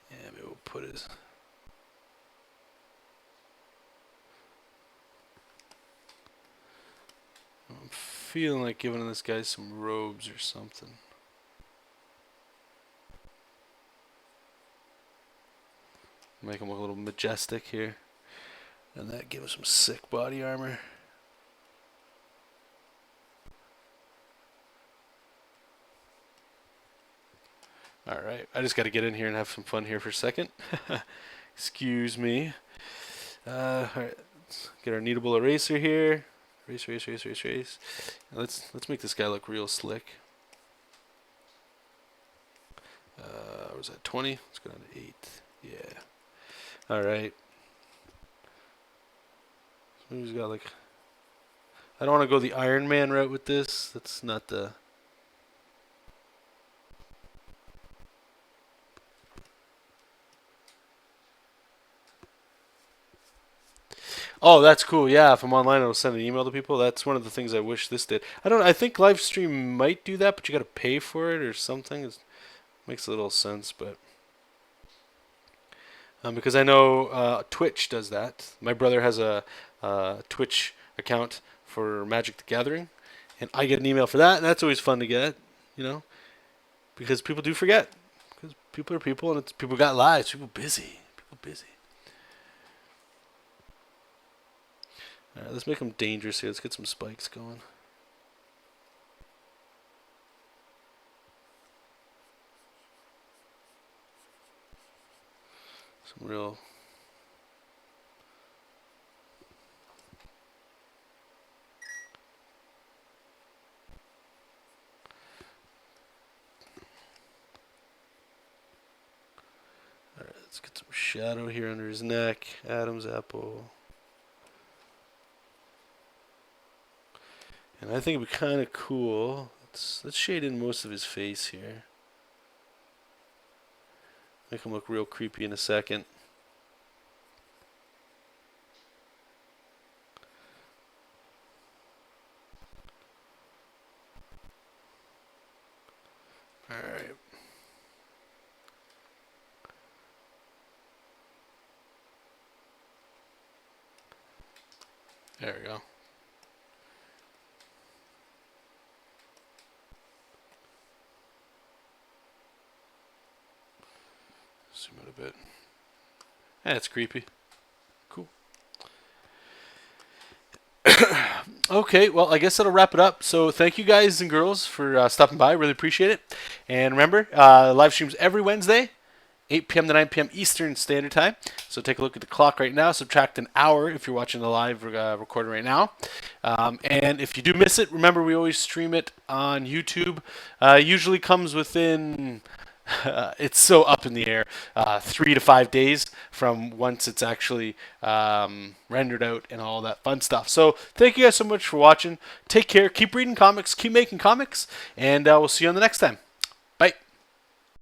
Yeah, maybe we'll put his. I'm feeling like giving this guy some robes or something. Make him look a little majestic here. And that give him some sick body armor. Alright, I just got to get in here and have some fun here for a second. Excuse me. Alright, let's get our kneadable eraser here. Erase. Now let's make this guy look real slick. Was that 20? Let's go down to 8. Yeah. Alright. So he's got like... I don't want to go the Iron Man route with this. That's not the... Oh, that's cool. Yeah, if I'm online, I'll send an email to people. That's one of the things I wish this did. I think LiveStream might do that, but you got to pay for it or something. It makes a little sense, but... Because I know Twitch does that. My brother has a Twitch account for Magic the Gathering, and I get an email for that, and that's always fun to get, you know, because people do forget. Because people are people, and people got lives. People busy. People busy. All right, let's make them dangerous here. Let's get some spikes going. Some real. All right, let's get some shadow here under his neck. Adam's apple. And I think it'd be kind of cool. Let's shade in most of his face here. Make him look real creepy in a second. Alright. There we go. Zoom out a bit. That's creepy. Cool. Okay, well, I guess that'll wrap it up. So thank you guys and girls for stopping by. Really appreciate it. And remember, live streams every Wednesday, 8 p.m. to 9 p.m. Eastern Standard Time. So take a look at the clock right now. Subtract an hour if you're watching the live recording right now. And if you do miss it, remember we always stream it on YouTube. Usually comes within... it's so up in the air. 3 to 5 days from once it's actually rendered out and all that fun stuff. So thank you guys so much for watching. Take care. Keep reading comics. Keep making comics. And we'll see you on the next time.